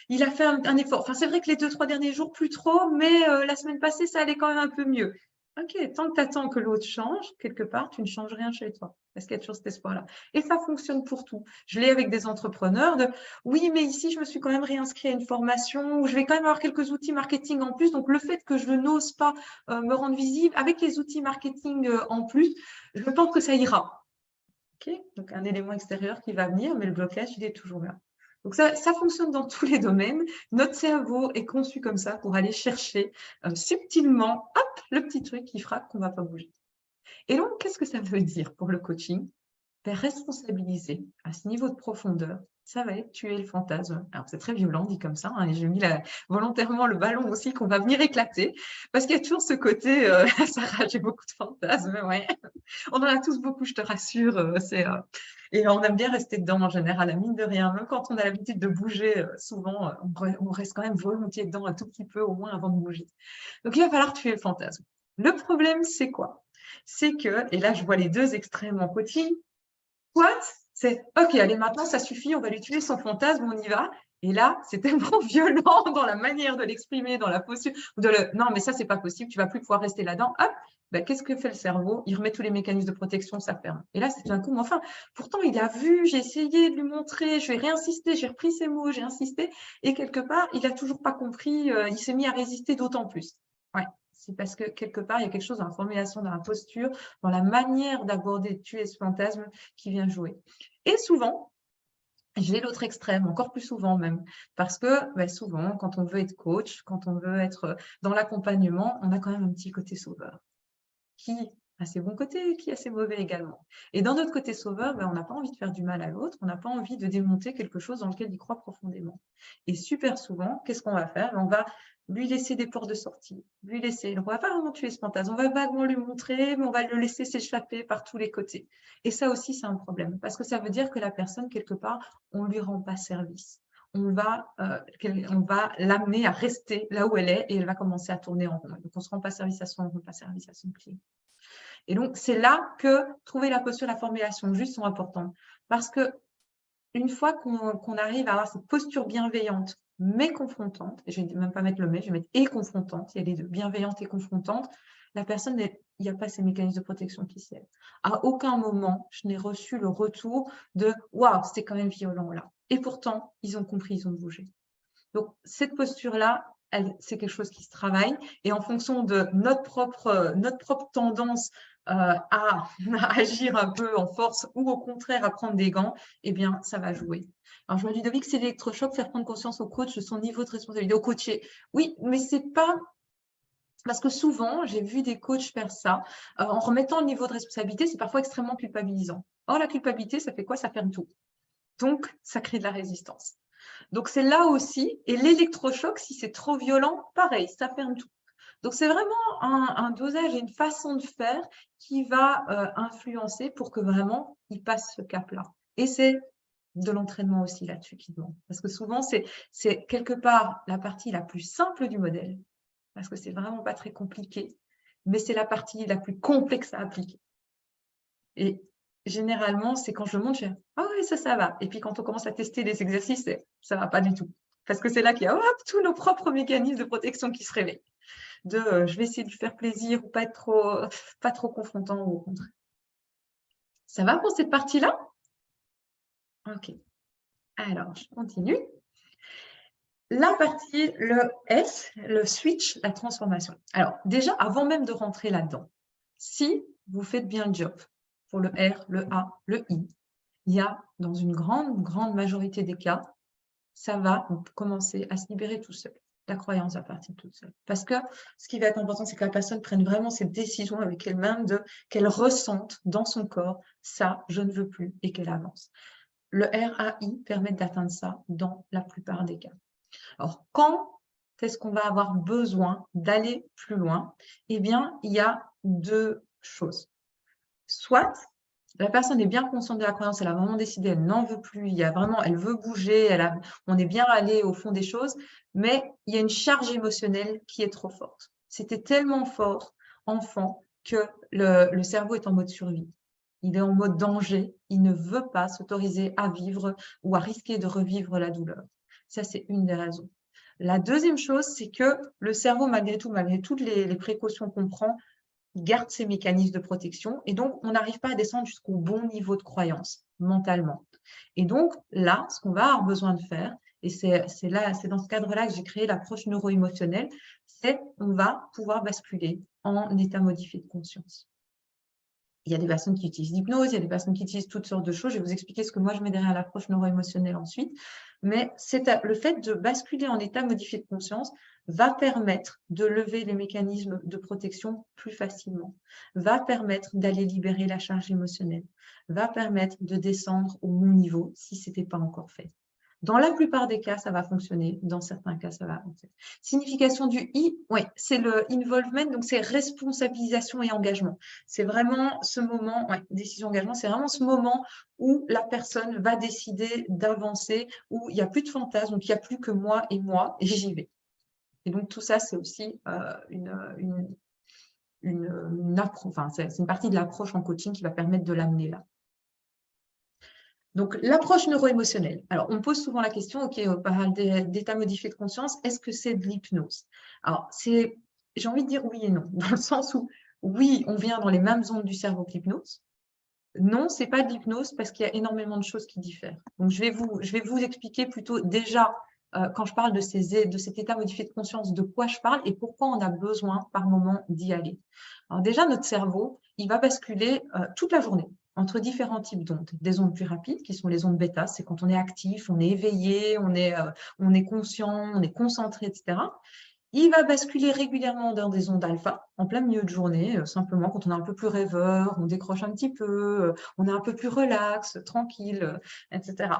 il a fait un effort. Enfin, c'est vrai que les 2-3 derniers jours, plus trop, mais la semaine passée, ça allait quand même un peu mieux. Ok, tant que tu attends que l'autre change, quelque part, tu ne changes rien chez toi. Parce qu'il y a toujours cet espoir-là. Et ça fonctionne pour tout. Je l'ai avec des entrepreneurs de oui, mais ici, je me suis quand même réinscrit à une formation où je vais quand même avoir quelques outils marketing en plus. Donc, le fait que je n'ose pas me rendre visible avec les outils marketing en plus, je pense que ça ira. Okay, donc, un élément extérieur qui va venir, mais le blocage, il est toujours là. Donc, ça fonctionne dans tous les domaines. Notre cerveau est conçu comme ça pour aller chercher subtilement, hop, le petit truc qui fera qu'on ne va pas bouger. Et donc, qu'est-ce que ça veut dire pour le coaching? Responsabiliser à ce niveau de profondeur, ça va être tuer le fantasme. Alors, c'est très violent dit comme ça, hein, et j'ai mis volontairement le ballon aussi qu'on va venir éclater, parce qu'il y a toujours ce côté, Sarah, j'ai beaucoup de fantasmes, ouais. On en a tous beaucoup, je te rassure. Et on aime bien rester dedans en général, à mine de rien. Même quand on a l'habitude de bouger, souvent, on reste quand même volontiers dedans un tout petit peu, au moins avant de bouger. Donc, il va falloir tuer le fantasme. Le problème, c'est quoi? C'est que, et là, je vois les deux extrêmes en coaching, soit c'est ok, allez, maintenant ça suffit, on va lui tuer son fantasme, on y va. Et là, c'est tellement violent dans la manière de l'exprimer, dans la posture, non, mais ça, c'est pas possible, tu vas plus pouvoir rester là-dedans. Hop, ben, qu'est-ce que fait le cerveau? Il remet tous les mécanismes de protection, ça ferme. Et là, c'est tout un coup, mais enfin, pourtant, il a vu, j'ai essayé de lui montrer, je vais réinsister, j'ai repris ses mots, j'ai insisté, et quelque part, il a toujours pas compris, il s'est mis à résister d'autant plus. Ouais. C'est parce que quelque part, il y a quelque chose dans la formulation, dans la posture, dans la manière d'aborder, de tuer ce fantasme qui vient jouer. Et souvent, j'ai l'autre extrême, encore plus souvent même, parce que souvent, quand on veut être coach, quand on veut être dans l'accompagnement, on a quand même un petit côté sauveur, qui a ses bons côtés, qui a ses mauvais également. Et dans notre côté sauveur, on n'a pas envie de faire du mal à l'autre, on n'a pas envie de démonter quelque chose dans lequel il croit profondément. Et super souvent, qu'est-ce qu'on va faire? On va lui laisser des portes de sortie, lui laisser, on va pas vraiment tuer ce fantasme, on va vaguement lui montrer, mais on va le laisser s'échapper par tous les côtés. Et ça aussi, c'est un problème, parce que ça veut dire que la personne, quelque part, on lui rend pas service. On va l'amener à rester là où elle est et elle va commencer à tourner en rond. Donc, on ne se rend pas service à soi, on ne rend pas service à son client. Et donc, c'est là que trouver la posture, la formulation juste sont importantes. Parce que une fois qu'on arrive à avoir cette posture bienveillante, mais confrontante, et je ne vais même pas mettre le mais, je vais mettre et confrontante, il y a les deux, bienveillante et confrontante, la personne, il n'y a pas ces mécanismes de protection qui s'y aident. À aucun moment, je n'ai reçu le retour de « Waouh, c'était quand même violent là ». Et pourtant, ils ont compris, ils ont bougé. Donc, cette posture-là, c'est quelque chose qui se travaille. Et en fonction de notre propre tendance à agir un peu en force ou au contraire à prendre des gants, eh bien, ça va jouer. Alors, je me dis, Ludovic, c'est l'électrochoc, faire prendre conscience au coach de son niveau de responsabilité, au coaché. Oui, mais c'est pas… Parce que souvent, j'ai vu des coachs faire ça. En remettant le niveau de responsabilité, c'est parfois extrêmement culpabilisant. Or, la culpabilité, ça fait quoi? Ça ferme tout. Donc, ça crée de la résistance. Donc, c'est là aussi, et l'électrochoc, si c'est trop violent, pareil, ça ferme tout. Donc, c'est vraiment un dosage et une façon de faire qui va influencer pour que vraiment, il passe ce cap-là. Et c'est de l'entraînement aussi là-dessus qui demande. Parce que souvent, c'est quelque part la partie la plus simple du modèle, parce que c'est vraiment pas très compliqué, mais c'est la partie la plus complexe à appliquer. Et généralement, c'est quand je monte, je fais « Ah oui, ça va ». Et puis quand on commence à tester les exercices, ça va pas du tout. Parce que c'est là qu'il y a tous nos propres mécanismes de protection qui se réveillent. Je vais essayer de lui faire plaisir ou pas trop confrontant ou au contraire. Ça va pour cette partie-là? Ok. Alors, je continue. La partie, le S, le switch, la transformation. Alors, déjà, avant même de rentrer là-dedans, si vous faites bien le job pour le R, le A, le I, il y a, dans une grande majorité des cas, ça va commencer à se libérer tout seul. La croyance va partir toute seule. Parce que ce qui va être important, c'est que la personne prenne vraiment cette décision avec elle-même, qu'elle ressente dans son corps, ça, je ne veux plus, et qu'elle avance. Le RAI permet d'atteindre ça dans la plupart des cas. Alors, quand est-ce qu'on va avoir besoin d'aller plus loin? Eh bien, il y a deux choses. Soit la personne est bien consciente de la croyance, elle a vraiment décidé, elle n'en veut plus, elle veut bouger, on est bien allé au fond des choses, mais il y a une charge émotionnelle qui est trop forte. C'était tellement fort, enfant, que le cerveau est en mode survie. Il est en mode danger, il ne veut pas s'autoriser à vivre ou à risquer de revivre la douleur. Ça, c'est une des raisons. La deuxième chose, c'est que le cerveau, malgré toutes les précautions qu'on prend, garde ses mécanismes de protection et donc on n'arrive pas à descendre jusqu'au bon niveau de croyance mentalement. Et donc là, ce qu'on va avoir besoin de faire, et c'est dans ce cadre-là que j'ai créé l'approche neuro-émotionnelle, c'est on va pouvoir basculer en état modifié de conscience. Il y a des personnes qui utilisent l'hypnose, il y a des personnes qui utilisent toutes sortes de choses. Je vais vous expliquer ce que moi je mets derrière l'approche neuro-émotionnelle ensuite. Mais le fait de basculer en état modifié de conscience va permettre de lever les mécanismes de protection plus facilement, va permettre d'aller libérer la charge émotionnelle, va permettre de descendre au bon niveau si ce n'était pas encore fait. Dans la plupart des cas, ça va fonctionner. Dans certains cas, ça va avancer. Signification du I, oui, c'est le involvement, donc c'est responsabilisation et engagement. C'est vraiment ce moment, décision, engagement, c'est vraiment ce moment où la personne va décider d'avancer, où il n'y a plus de fantasme, donc il n'y a plus que moi, et j'y vais. Et donc tout ça, c'est aussi c'est une partie de l'approche en coaching qui va permettre de l'amener là. Donc, l'approche neuro-émotionnelle. Alors, on pose souvent la question, OK, on parle d'état modifié de conscience, est-ce que c'est de l'hypnose? Alors, j'ai envie de dire oui et non, dans le sens où, oui, on vient dans les mêmes ondes du cerveau que l'hypnose. Non, ce n'est pas de l'hypnose parce qu'il y a énormément de choses qui diffèrent. Donc, je vais vous expliquer plutôt déjà, quand je parle de cet état modifié de conscience, de quoi je parle et pourquoi on a besoin par moment d'y aller. Alors déjà, notre cerveau, il va basculer toute la journée entre différents types d'ondes. Des ondes plus rapides, qui sont les ondes bêta, c'est quand on est actif, on est éveillé, on est conscient, on est concentré, etc. Il va basculer régulièrement dans des ondes alpha, en plein milieu de journée, simplement quand on est un peu plus rêveur, on décroche un petit peu, on est un peu plus relax, tranquille, etc.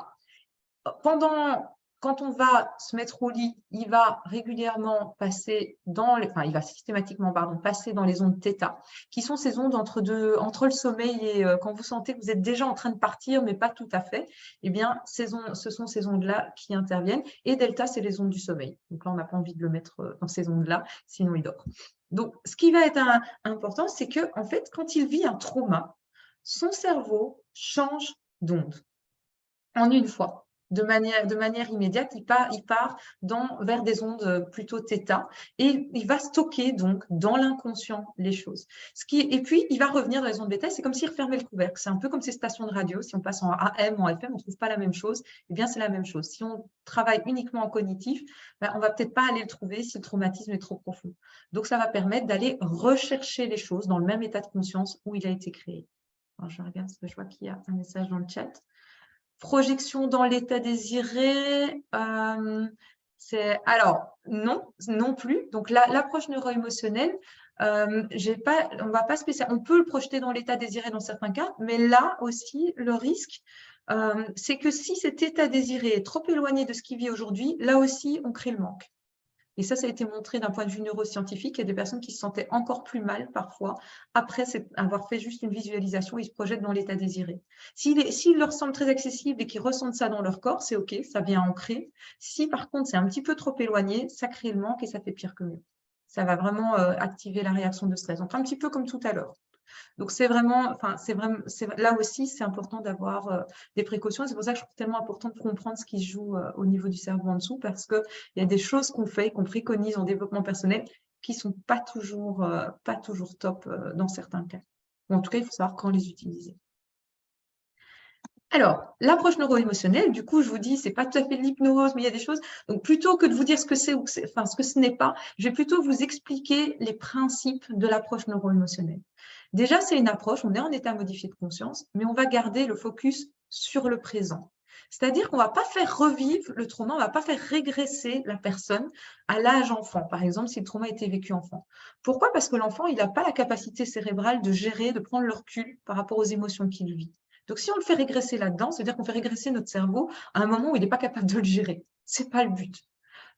Quand on va se mettre au lit, il va régulièrement passer il va systématiquement, passer dans les ondes θ, qui sont ces ondes entre le sommeil et quand vous sentez que vous êtes déjà en train de partir, mais pas tout à fait, eh bien, ce sont ces ondes-là qui interviennent. Et delta, c'est les ondes du sommeil. Donc là, on n'a pas envie de le mettre dans ces ondes-là, sinon il dort. Donc, ce qui va être important, c'est que, en fait, quand il vit un trauma, son cerveau change d'onde en une fois. De manière immédiate, il part vers des ondes plutôt θ et il va stocker donc dans l'inconscient les choses. Et puis, il va revenir dans les ondes bêta, c'est comme s'il refermait le couvercle. C'est un peu comme ces stations de radio, si on passe en AM, en FM, on ne trouve pas la même chose. Eh bien, c'est la même chose. Si on travaille uniquement en cognitif, on ne va peut-être pas aller le trouver si le traumatisme est trop profond. Donc, ça va permettre d'aller rechercher les choses dans le même état de conscience où il a été créé. Alors, je regarde parce que je vois qu'il y a un message dans le chat. Projection dans l'état désiré, alors non plus. Donc l'approche neuro-émotionnelle, on peut le projeter dans l'état désiré dans certains cas, mais là aussi le risque, c'est que si cet état désiré est trop éloigné de ce qu'il vit aujourd'hui, là aussi on crée le manque. Et ça a été montré d'un point de vue neuroscientifique. Il y a des personnes qui se sentaient encore plus mal parfois après avoir fait juste une visualisation, ils se projettent dans l'état désiré. S'il leur semble très accessible et qu'ils ressentent ça dans leur corps, c'est OK, ça vient ancrer. Si par contre c'est un petit peu trop éloigné, ça crée le manque et ça fait pire que mieux. Ça va vraiment activer la réaction de stress. Donc un petit peu comme tout à l'heure. Donc c'est vraiment, là aussi, c'est important d'avoir des précautions. C'est pour ça que je trouve tellement important de comprendre ce qui se joue au niveau du cerveau en dessous, parce qu'il y a des choses qu'on fait, qu'on préconise en développement personnel, qui sont pas toujours top dans certains cas. Ou en tout cas, il faut savoir quand les utiliser. Alors, l'approche neuro-émotionnelle, du coup, je vous dis, c'est pas tout à fait de l'hypnose, mais il y a des choses. Donc, plutôt que de vous dire ce que c'est ou ce que ce n'est pas, je vais plutôt vous expliquer les principes de l'approche neuro-émotionnelle. Déjà, c'est une approche, on est en état modifié de conscience, mais on va garder le focus sur le présent. C'est-à-dire qu'on ne va pas faire revivre le trauma, on ne va pas faire régresser la personne à l'âge enfant, par exemple, si le trauma a été vécu enfant. Pourquoi? Parce que l'enfant, il n'a pas la capacité cérébrale de gérer, de prendre le recul par rapport aux émotions qu'il vit. Donc, si on le fait régresser là-dedans, c'est-à-dire qu'on fait régresser notre cerveau à un moment où il n'est pas capable de le gérer. Ce n'est pas le but.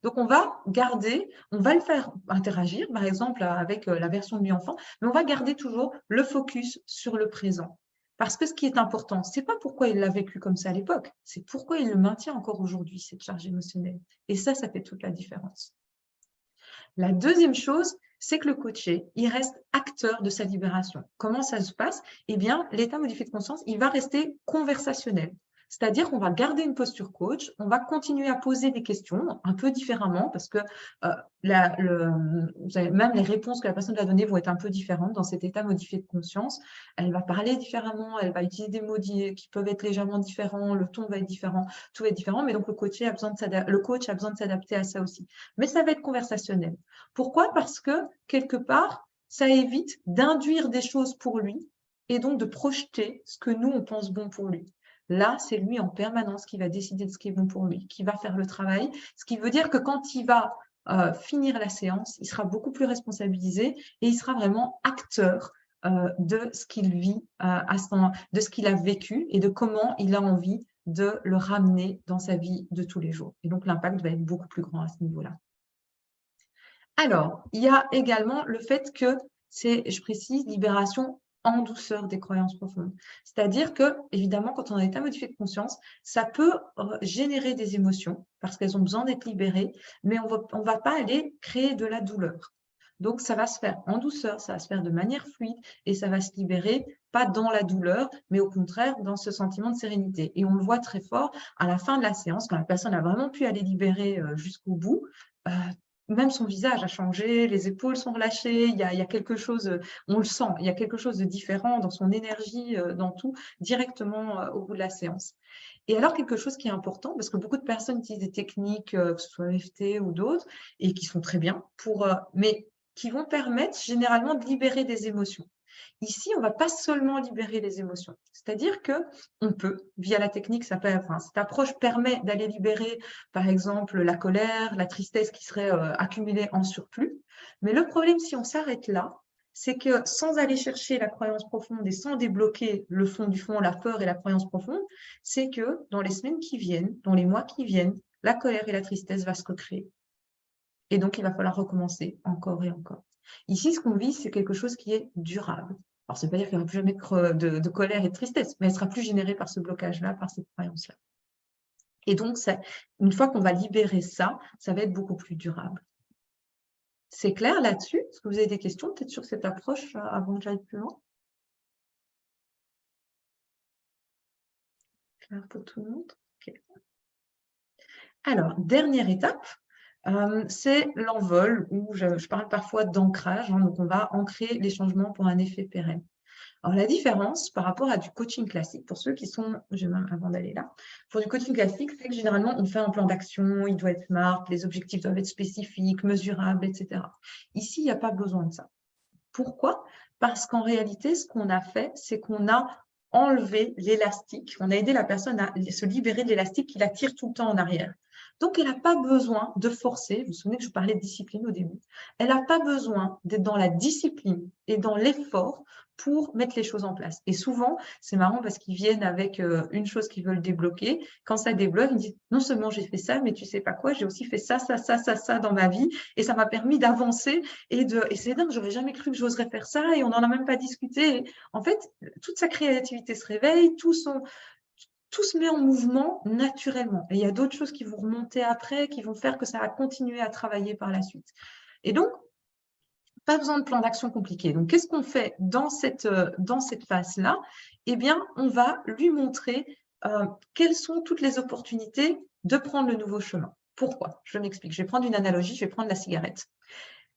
Donc, on va garder, on va le faire interagir, par exemple, avec la version de l'enfant, mais on va garder toujours le focus sur le présent. Parce que ce qui est important, ce n'est pas pourquoi il l'a vécu comme ça à l'époque, c'est pourquoi il le maintient encore aujourd'hui, cette charge émotionnelle. Et ça fait toute la différence. La deuxième chose, c'est que le coaché, il reste acteur de sa libération. Comment ça se passe? Eh bien, l'état modifié de conscience, il va rester conversationnel. C'est-à-dire qu'on va garder une posture coach, on va continuer à poser des questions un peu différemment parce que même les réponses que la personne va donner vont être un peu différentes dans cet état modifié de conscience. Elle va parler différemment, elle va utiliser des mots qui peuvent être légèrement différents, le ton va être différent, tout va être différent, mais donc le coach a besoin de s'adapter à ça aussi. Mais ça va être conversationnel. Pourquoi? Parce que quelque part, ça évite d'induire des choses pour lui et donc de projeter ce que nous, on pense bon pour lui. Là, c'est lui en permanence qui va décider de ce qui est bon pour lui, qui va faire le travail, ce qui veut dire que quand il va finir la séance, il sera beaucoup plus responsabilisé et il sera vraiment acteur de ce qu'il vit, de ce qu'il a vécu et de comment il a envie de le ramener dans sa vie de tous les jours. Et donc, l'impact va être beaucoup plus grand à ce niveau-là. Alors, il y a également le fait que c'est, je précise, libération en douceur des croyances profondes. C'est-à-dire que, évidemment, quand on a un état modifié de conscience, ça peut générer des émotions parce qu'elles ont besoin d'être libérées, mais on va pas aller créer de la douleur. Donc, ça va se faire en douceur, ça va se faire de manière fluide et ça va se libérer, pas dans la douleur, mais au contraire, dans ce sentiment de sérénité. Et on le voit très fort à la fin de la séance, quand la personne a vraiment pu aller libérer jusqu'au bout, même son visage a changé, les épaules sont relâchées, il y a quelque chose, on le sent, il y a quelque chose de différent dans son énergie, dans tout, directement au bout de la séance. Et alors, quelque chose qui est important, parce que beaucoup de personnes utilisent des techniques, que ce soit EFT ou d'autres, et qui sont très bien, mais qui vont permettre généralement de libérer des émotions. Ici, on ne va pas seulement libérer les émotions. C'est-à-dire qu'on peut, via la technique, cette approche permet d'aller libérer, par exemple, la colère, la tristesse qui serait accumulée en surplus. Mais le problème, si on s'arrête là, c'est que sans aller chercher la croyance profonde et sans débloquer le fond du fond, la peur et la croyance profonde, c'est que dans les semaines qui viennent, dans les mois qui viennent, la colère et la tristesse vont se recréer. Et donc, il va falloir recommencer encore et encore. Ici, ce qu'on vit, c'est quelque chose qui est durable. Alors, ça ne veut pas dire qu'il n'y aura plus jamais de colère et de tristesse, mais elle sera plus générée par ce blocage-là, par cette croyance-là. Et donc, une fois qu'on va libérer ça, ça va être beaucoup plus durable. C'est clair là-dessus? Est-ce que vous avez des questions peut-être sur cette approche avant que j'aille plus loin? Clair pour tout le monde? Okay. Alors, dernière étape, c'est l'envol, où je parle parfois d'ancrage, donc on va ancrer les changements pour un effet pérenne. Alors, la différence par rapport à du coaching classique, pour ceux qui sont, avant d'aller là, pour du coaching classique, c'est que généralement, on fait un plan d'action, il doit être smart, les objectifs doivent être spécifiques, mesurables, etc. Ici, il n'y a pas besoin de ça. Pourquoi? Parce qu'en réalité, ce qu'on a fait, c'est qu'on a enlevé l'élastique, on a aidé la personne à se libérer de l'élastique qui la tire tout le temps en arrière. Donc, elle n'a pas besoin de forcer. Vous vous souvenez que je parlais de discipline au début. Elle n'a pas besoin d'être dans la discipline et dans l'effort pour mettre les choses en place. Et souvent, c'est marrant parce qu'ils viennent avec une chose qu'ils veulent débloquer. Quand ça débloque, ils disent non seulement j'ai fait ça, mais tu sais pas quoi, j'ai aussi fait ça, ça, ça, ça, ça dans ma vie et ça m'a permis d'avancer et c'est dingue, j'aurais jamais cru que j'oserais faire ça et on n'en a même pas discuté. Et en fait, toute sa créativité se réveille, tout se met en mouvement naturellement. Et il y a d'autres choses qui vont remonter après, qui vont faire que ça va continuer à travailler par la suite. Et donc, pas besoin de plan d'action compliqué. Donc, qu'est-ce qu'on fait dans cette phase-là? Eh bien, on va lui montrer quelles sont toutes les opportunités de prendre le nouveau chemin. Pourquoi? Je m'explique. Je vais prendre une analogie, je vais prendre la cigarette.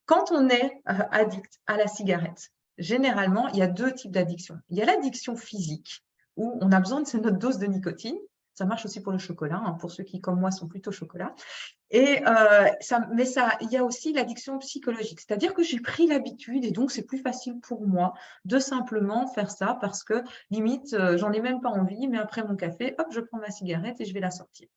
Quand on est addict à la cigarette, généralement, il y a deux types d'addiction. Il y a l'addiction physique, où on a besoin de notre dose de nicotine. Ça marche aussi pour le chocolat, hein, pour ceux qui, comme moi, sont plutôt chocolat. Et il y a aussi l'addiction psychologique, c'est-à-dire que j'ai pris l'habitude et donc c'est plus facile pour moi de simplement faire ça parce que limite, j'en ai même pas envie, mais après mon café, hop, je prends ma cigarette et je vais la sortir.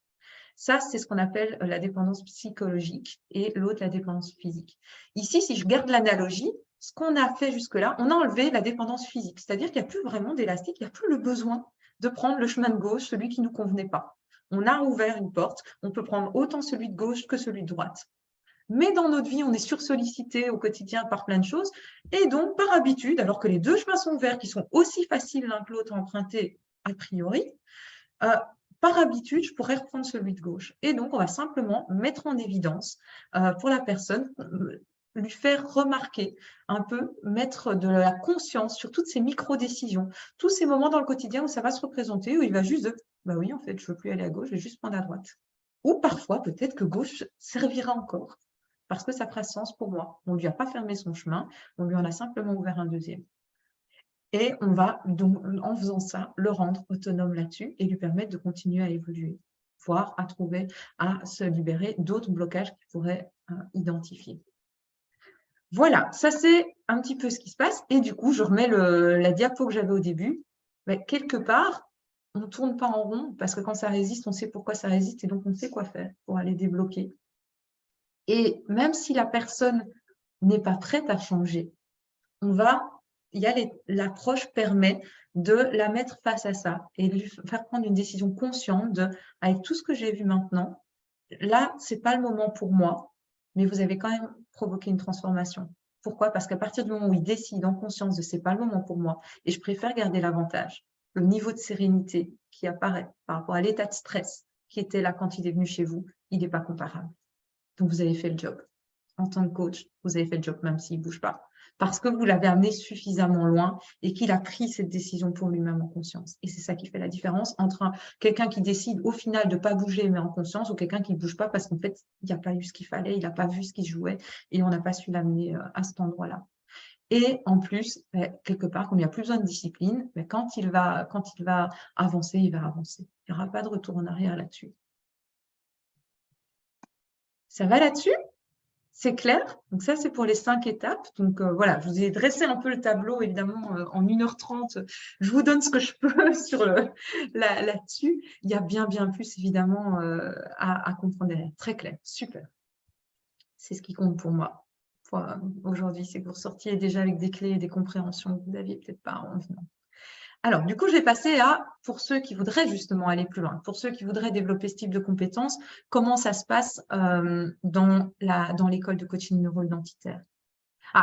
Ça, c'est ce qu'on appelle la dépendance psychologique et l'autre, la dépendance physique. Ici, si je garde l'analogie, ce qu'on a fait jusque-là, on a enlevé la dépendance physique, c'est-à-dire qu'il n'y a plus vraiment d'élastique, il n'y a plus le besoin de prendre le chemin de gauche, celui qui ne nous convenait pas. On a ouvert une porte, on peut prendre autant celui de gauche que celui de droite. Mais dans notre vie, on est sursollicité au quotidien par plein de choses. Et donc, par habitude, alors que les deux chemins sont ouverts, qui sont aussi faciles l'un que l'autre à emprunter a priori, par habitude, je pourrais reprendre celui de gauche. Et donc, on va simplement mettre en évidence pour la personne, lui faire remarquer un peu, mettre de la conscience sur toutes ces micro-décisions, tous ces moments dans le quotidien où ça va se représenter, où il va juste dire « bah oui, en fait, je ne veux plus aller à gauche, je vais juste prendre à droite ». Ou parfois, peut-être que gauche servira encore, parce que ça fera sens pour moi. On ne lui a pas fermé son chemin, on lui en a simplement ouvert un deuxième. Et on va, donc, en faisant ça, le rendre autonome là-dessus et lui permettre de continuer à évoluer, voire à se libérer d'autres blocages qu'il pourrait identifier. Voilà, ça c'est un petit peu ce qui se passe. Et du coup, je remets la diapo que j'avais au début. Mais quelque part, on ne tourne pas en rond parce que quand ça résiste, on sait pourquoi ça résiste et donc on sait quoi faire pour aller débloquer. Et même si la personne n'est pas prête à changer, l'approche permet de la mettre face à ça et de lui faire prendre une décision consciente avec tout ce que j'ai vu maintenant, là, ce n'est pas le moment pour moi, mais vous avez quand même provoqué une transformation. Pourquoi? Parce qu'à partir du moment où il décide en conscience de « c'est pas le moment pour moi » et je préfère garder l'avantage, le niveau de sérénité qui apparaît par rapport à l'état de stress qui était là quand il est venu chez vous, il n'est pas comparable. Donc, vous avez fait le job. En tant que coach, vous avez fait le job même s'il ne bouge pas. Parce que vous l'avez amené suffisamment loin et qu'il a pris cette décision pour lui-même en conscience. Et c'est ça qui fait la différence entre quelqu'un qui décide au final de ne pas bouger mais en conscience ou quelqu'un qui ne bouge pas parce qu'en fait, il n'y a pas eu ce qu'il fallait, il n'a pas vu ce qui se jouait et on n'a pas su l'amener à cet endroit-là. Et en plus, quelque part, comme il n'y a plus besoin de discipline, quand il va avancer, il va avancer. Il n'y aura pas de retour en arrière là-dessus. Ça va là-dessus? C'est clair? Donc ça, c'est pour les 5 étapes. Donc voilà, je vous ai dressé un peu le tableau, évidemment, en 1h30. Je vous donne ce que je peux là-dessus. Il y a bien plus, évidemment, à comprendre derrière. Très clair, super. C'est ce qui compte pour moi aujourd'hui, c'est que vous ressortiez déjà avec des clés et des compréhensions que vous n'aviez peut-être pas en venant. Alors, du coup, je vais passer pour ceux qui voudraient justement aller plus loin, pour ceux qui voudraient développer ce type de compétences, comment ça se passe dans l'école de coaching neuro-identitaire.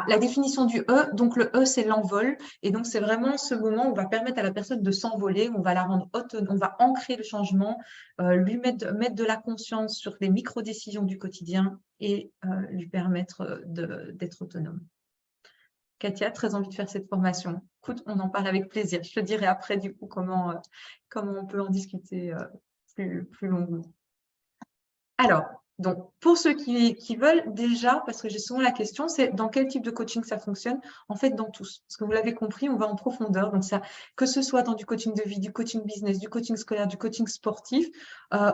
La définition du E, donc le E, c'est l'envol. Et donc, c'est vraiment ce moment où on va permettre à la personne de s'envoler, on va la rendre autonome, on va ancrer le changement, lui mettre de la conscience sur les micro-décisions du quotidien et lui permettre d'être autonome. Katia, très envie de faire cette formation. Écoute, on en parle avec plaisir. Je te dirai après, du coup, comment on peut en discuter plus longuement. Alors, donc, pour ceux qui veulent déjà, parce que j'ai souvent la question, c'est dans quel type de coaching ça fonctionne? En fait, dans tous. Parce que vous l'avez compris, on va en profondeur. Donc, ça, que ce soit dans du coaching de vie, du coaching business, du coaching scolaire, du coaching sportif.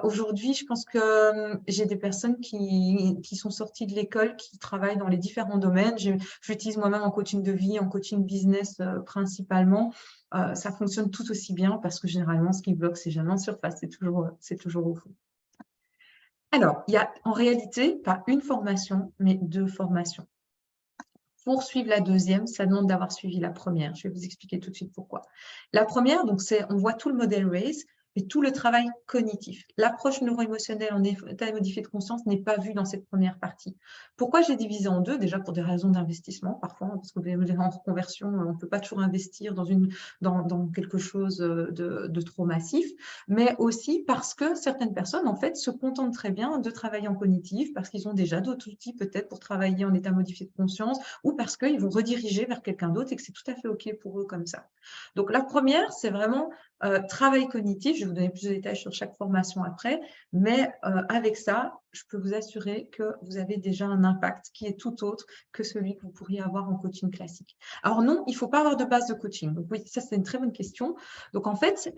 Aujourd'hui, je pense que j'ai des personnes qui sont sorties de l'école, qui travaillent dans les différents domaines. J'utilise moi-même en coaching de vie, en coaching business principalement. Ça fonctionne tout aussi bien parce que généralement, ce qui bloque, c'est jamais en surface, c'est toujours au fond. Alors, il y a en réalité pas une formation, mais 2 formations. Pour suivre la deuxième, ça demande d'avoir suivi la première. Je vais vous expliquer tout de suite pourquoi. La première, donc on voit tout le modèle RACE et tout le travail cognitif. L'approche neuro-émotionnelle en état modifié de conscience n'est pas vue dans cette première partie. Pourquoi j'ai divisé en deux? Déjà pour des raisons d'investissement, parfois, parce que en reconversion, on ne peut pas toujours investir dans quelque chose de trop massif, mais aussi parce que certaines personnes, en fait, se contentent très bien de travailler en cognitif, parce qu'ils ont déjà d'autres outils peut-être pour travailler en état modifié de conscience, ou parce qu'ils vont rediriger vers quelqu'un d'autre et que c'est tout à fait OK pour eux comme ça. Donc, la première, c'est vraiment travail cognitif. Je vais vous donner plus de détails sur chaque formation après, mais avec ça, je peux vous assurer que vous avez déjà un impact qui est tout autre que celui que vous pourriez avoir en coaching classique. Alors non, il ne faut pas avoir de base de coaching. Donc oui, ça c'est une très bonne question. Donc en fait,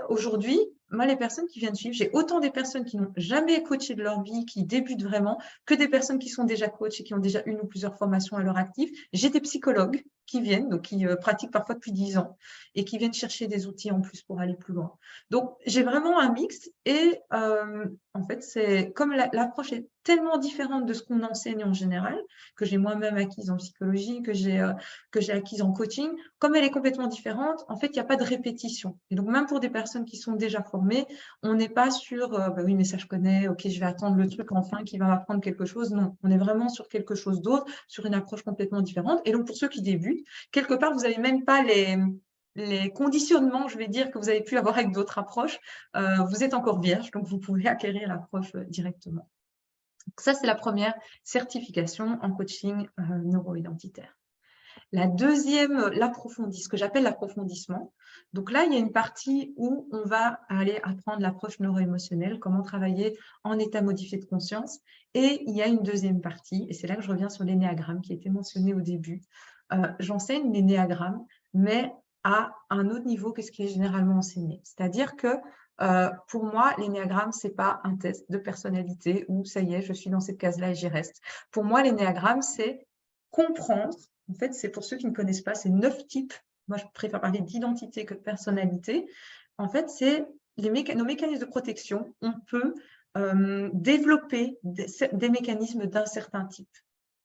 aujourd'hui, moi, les personnes qui viennent suivre, j'ai autant des personnes qui n'ont jamais coaché de leur vie, qui débutent vraiment, que des personnes qui sont déjà coachs et qui ont déjà une ou plusieurs formations à leur actif. J'ai des psychologues qui viennent, donc qui pratiquent parfois depuis 10 ans et qui viennent chercher des outils en plus pour aller plus loin. Donc, j'ai vraiment un mix et en fait, c'est comme l'approche est tellement différente de ce qu'on enseigne en général, que j'ai moi-même acquise en psychologie, que j'ai acquise en coaching, comme elle est complètement différente, en fait, il n'y a pas de répétition. Et donc, même pour des personnes qui sont déjà formées, on n'est pas sur bah oui, mais ça je connais, ok, je vais attendre le truc enfin qui va m'apprendre quelque chose. Non, on est vraiment sur quelque chose d'autre, sur une approche complètement différente. Et donc, pour ceux qui débutent, quelque part, vous n'avez même pas les conditionnements, je vais dire, que vous avez pu avoir avec d'autres approches. Vous êtes encore vierge, donc vous pouvez acquérir l'approche directement. Donc ça, c'est la première certification en coaching neuro-identitaire. La deuxième, ce que j'appelle l'approfondissement. Donc là, il y a une partie où on va aller apprendre l'approche neuro-émotionnelle, comment travailler en état modifié de conscience. Et il y a une deuxième partie, et c'est là que je reviens sur l'énéagramme qui a été mentionné au début. J'enseigne l'énéagramme, mais à un autre niveau que ce qui est généralement enseigné. C'est-à-dire que pour moi, l'énéagramme, ce n'est pas un test de personnalité où ça y est, je suis dans cette case-là et j'y reste. Pour moi, l'énéagramme, c'est comprendre. En fait, c'est pour ceux qui ne connaissent pas, c'est 9 types. Moi, je préfère parler d'identité que de personnalité. En fait, c'est nos mécanismes de protection. On peut développer des mécanismes d'un certain type.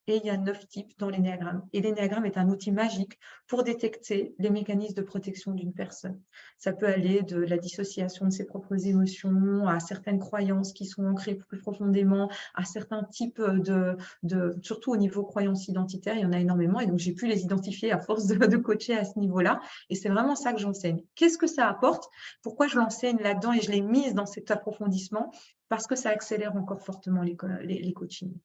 Et il y a 9 types dans l'énéagramme. Et l'énéagramme est un outil magique pour détecter les mécanismes de protection d'une personne. Ça peut aller de la dissociation de ses propres émotions à certaines croyances qui sont ancrées plus profondément, à certains types surtout au niveau croyances identitaires, il y en a énormément. Et donc, j'ai pu les identifier à force de coacher à ce niveau-là. Et c'est vraiment ça que j'enseigne. Qu'est-ce que ça apporte? Pourquoi je l'enseigne là-dedans et je l'ai mise dans cet approfondissement? Parce que ça accélère encore fortement les coachings.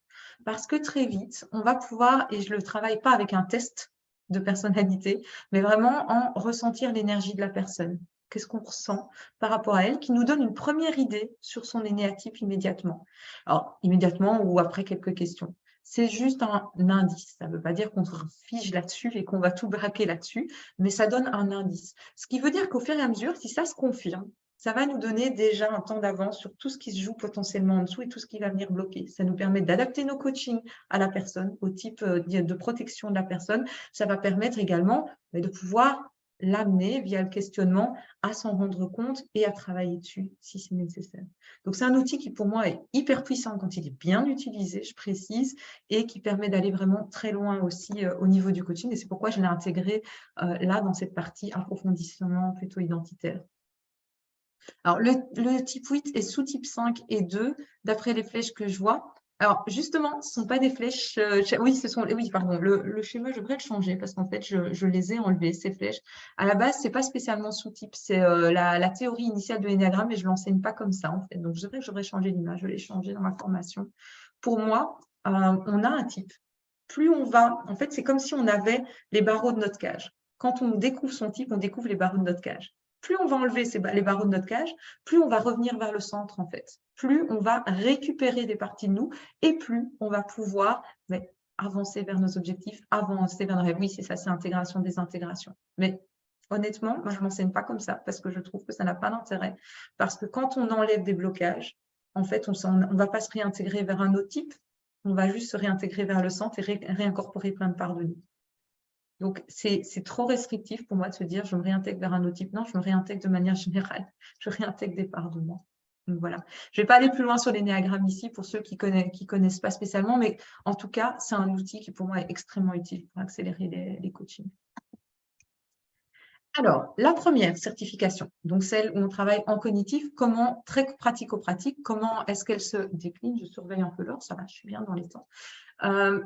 Parce que très vite, on va pouvoir, et je ne le travaille pas avec un test de personnalité, mais vraiment en ressentir l'énergie de la personne. Qu'est-ce qu'on ressent par rapport à elle, qui nous donne une première idée sur son énéatype immédiatement. Alors, immédiatement ou après quelques questions. C'est juste un indice. Ça ne veut pas dire qu'on se fige là-dessus et qu'on va tout braquer là-dessus, mais ça donne un indice. Ce qui veut dire qu'au fur et à mesure, si ça se confirme, ça va nous donner déjà un temps d'avance sur tout ce qui se joue potentiellement en dessous et tout ce qui va venir bloquer. Ça nous permet d'adapter nos coachings à la personne, au type de protection de la personne. Ça va permettre également de pouvoir l'amener via le questionnement à s'en rendre compte et à travailler dessus si c'est nécessaire. Donc, c'est un outil qui, pour moi, est hyper puissant quand il est bien utilisé, je précise, et qui permet d'aller vraiment très loin aussi au niveau du coaching. Et c'est pourquoi je l'ai intégré là dans cette partie approfondissement plutôt identitaire. Alors, le type 8 est sous-type 5 et 2, d'après les flèches que je vois. Alors, justement, ce ne sont pas des flèches… oui, pardon, le schéma, je devrais le changer parce qu'en fait, je les ai enlevées, ces flèches. À la base, ce n'est pas spécialement sous-type, c'est la théorie initiale de l'énéagramme, mais je ne l'enseigne pas comme ça, en fait. Donc, je dirais que je devrais changer l'image, je l'ai changé dans ma formation. Pour moi, on a un type. Plus on va… En fait, c'est comme si on avait les barreaux de notre cage. Quand on découvre son type, on découvre les barreaux de notre cage. Plus on va enlever les barreaux de notre cage, plus on va revenir vers le centre, en fait. Plus on va récupérer des parties de nous et plus on va pouvoir avancer vers nos objectifs, avancer vers nos rêves. Oui, c'est ça, c'est intégration, désintégration. Mais honnêtement, moi, je ne m'enseigne pas comme ça parce que je trouve que ça n'a pas d'intérêt. Parce que quand on enlève des blocages, en fait, on ne va pas se réintégrer vers un autre type, on va juste se réintégrer vers le centre et réincorporer plein de parts de nous. Donc, c'est trop restrictif pour moi de se dire je me réintègre vers un autre type. Non, je me réintègre de manière générale. Je réintègre des parts de moi. Donc, voilà. Je ne vais pas aller plus loin sur l'énéagramme ici pour ceux qui ne connaissent pas spécialement, mais en tout cas, c'est un outil qui pour moi est extrêmement utile pour accélérer les coachings. Alors, la première certification, donc celle où on travaille en cognitif, comment, très pratico-pratique, comment est-ce qu'elle se décline? Je surveille un peu l'heure, ça va, je suis bien dans les temps.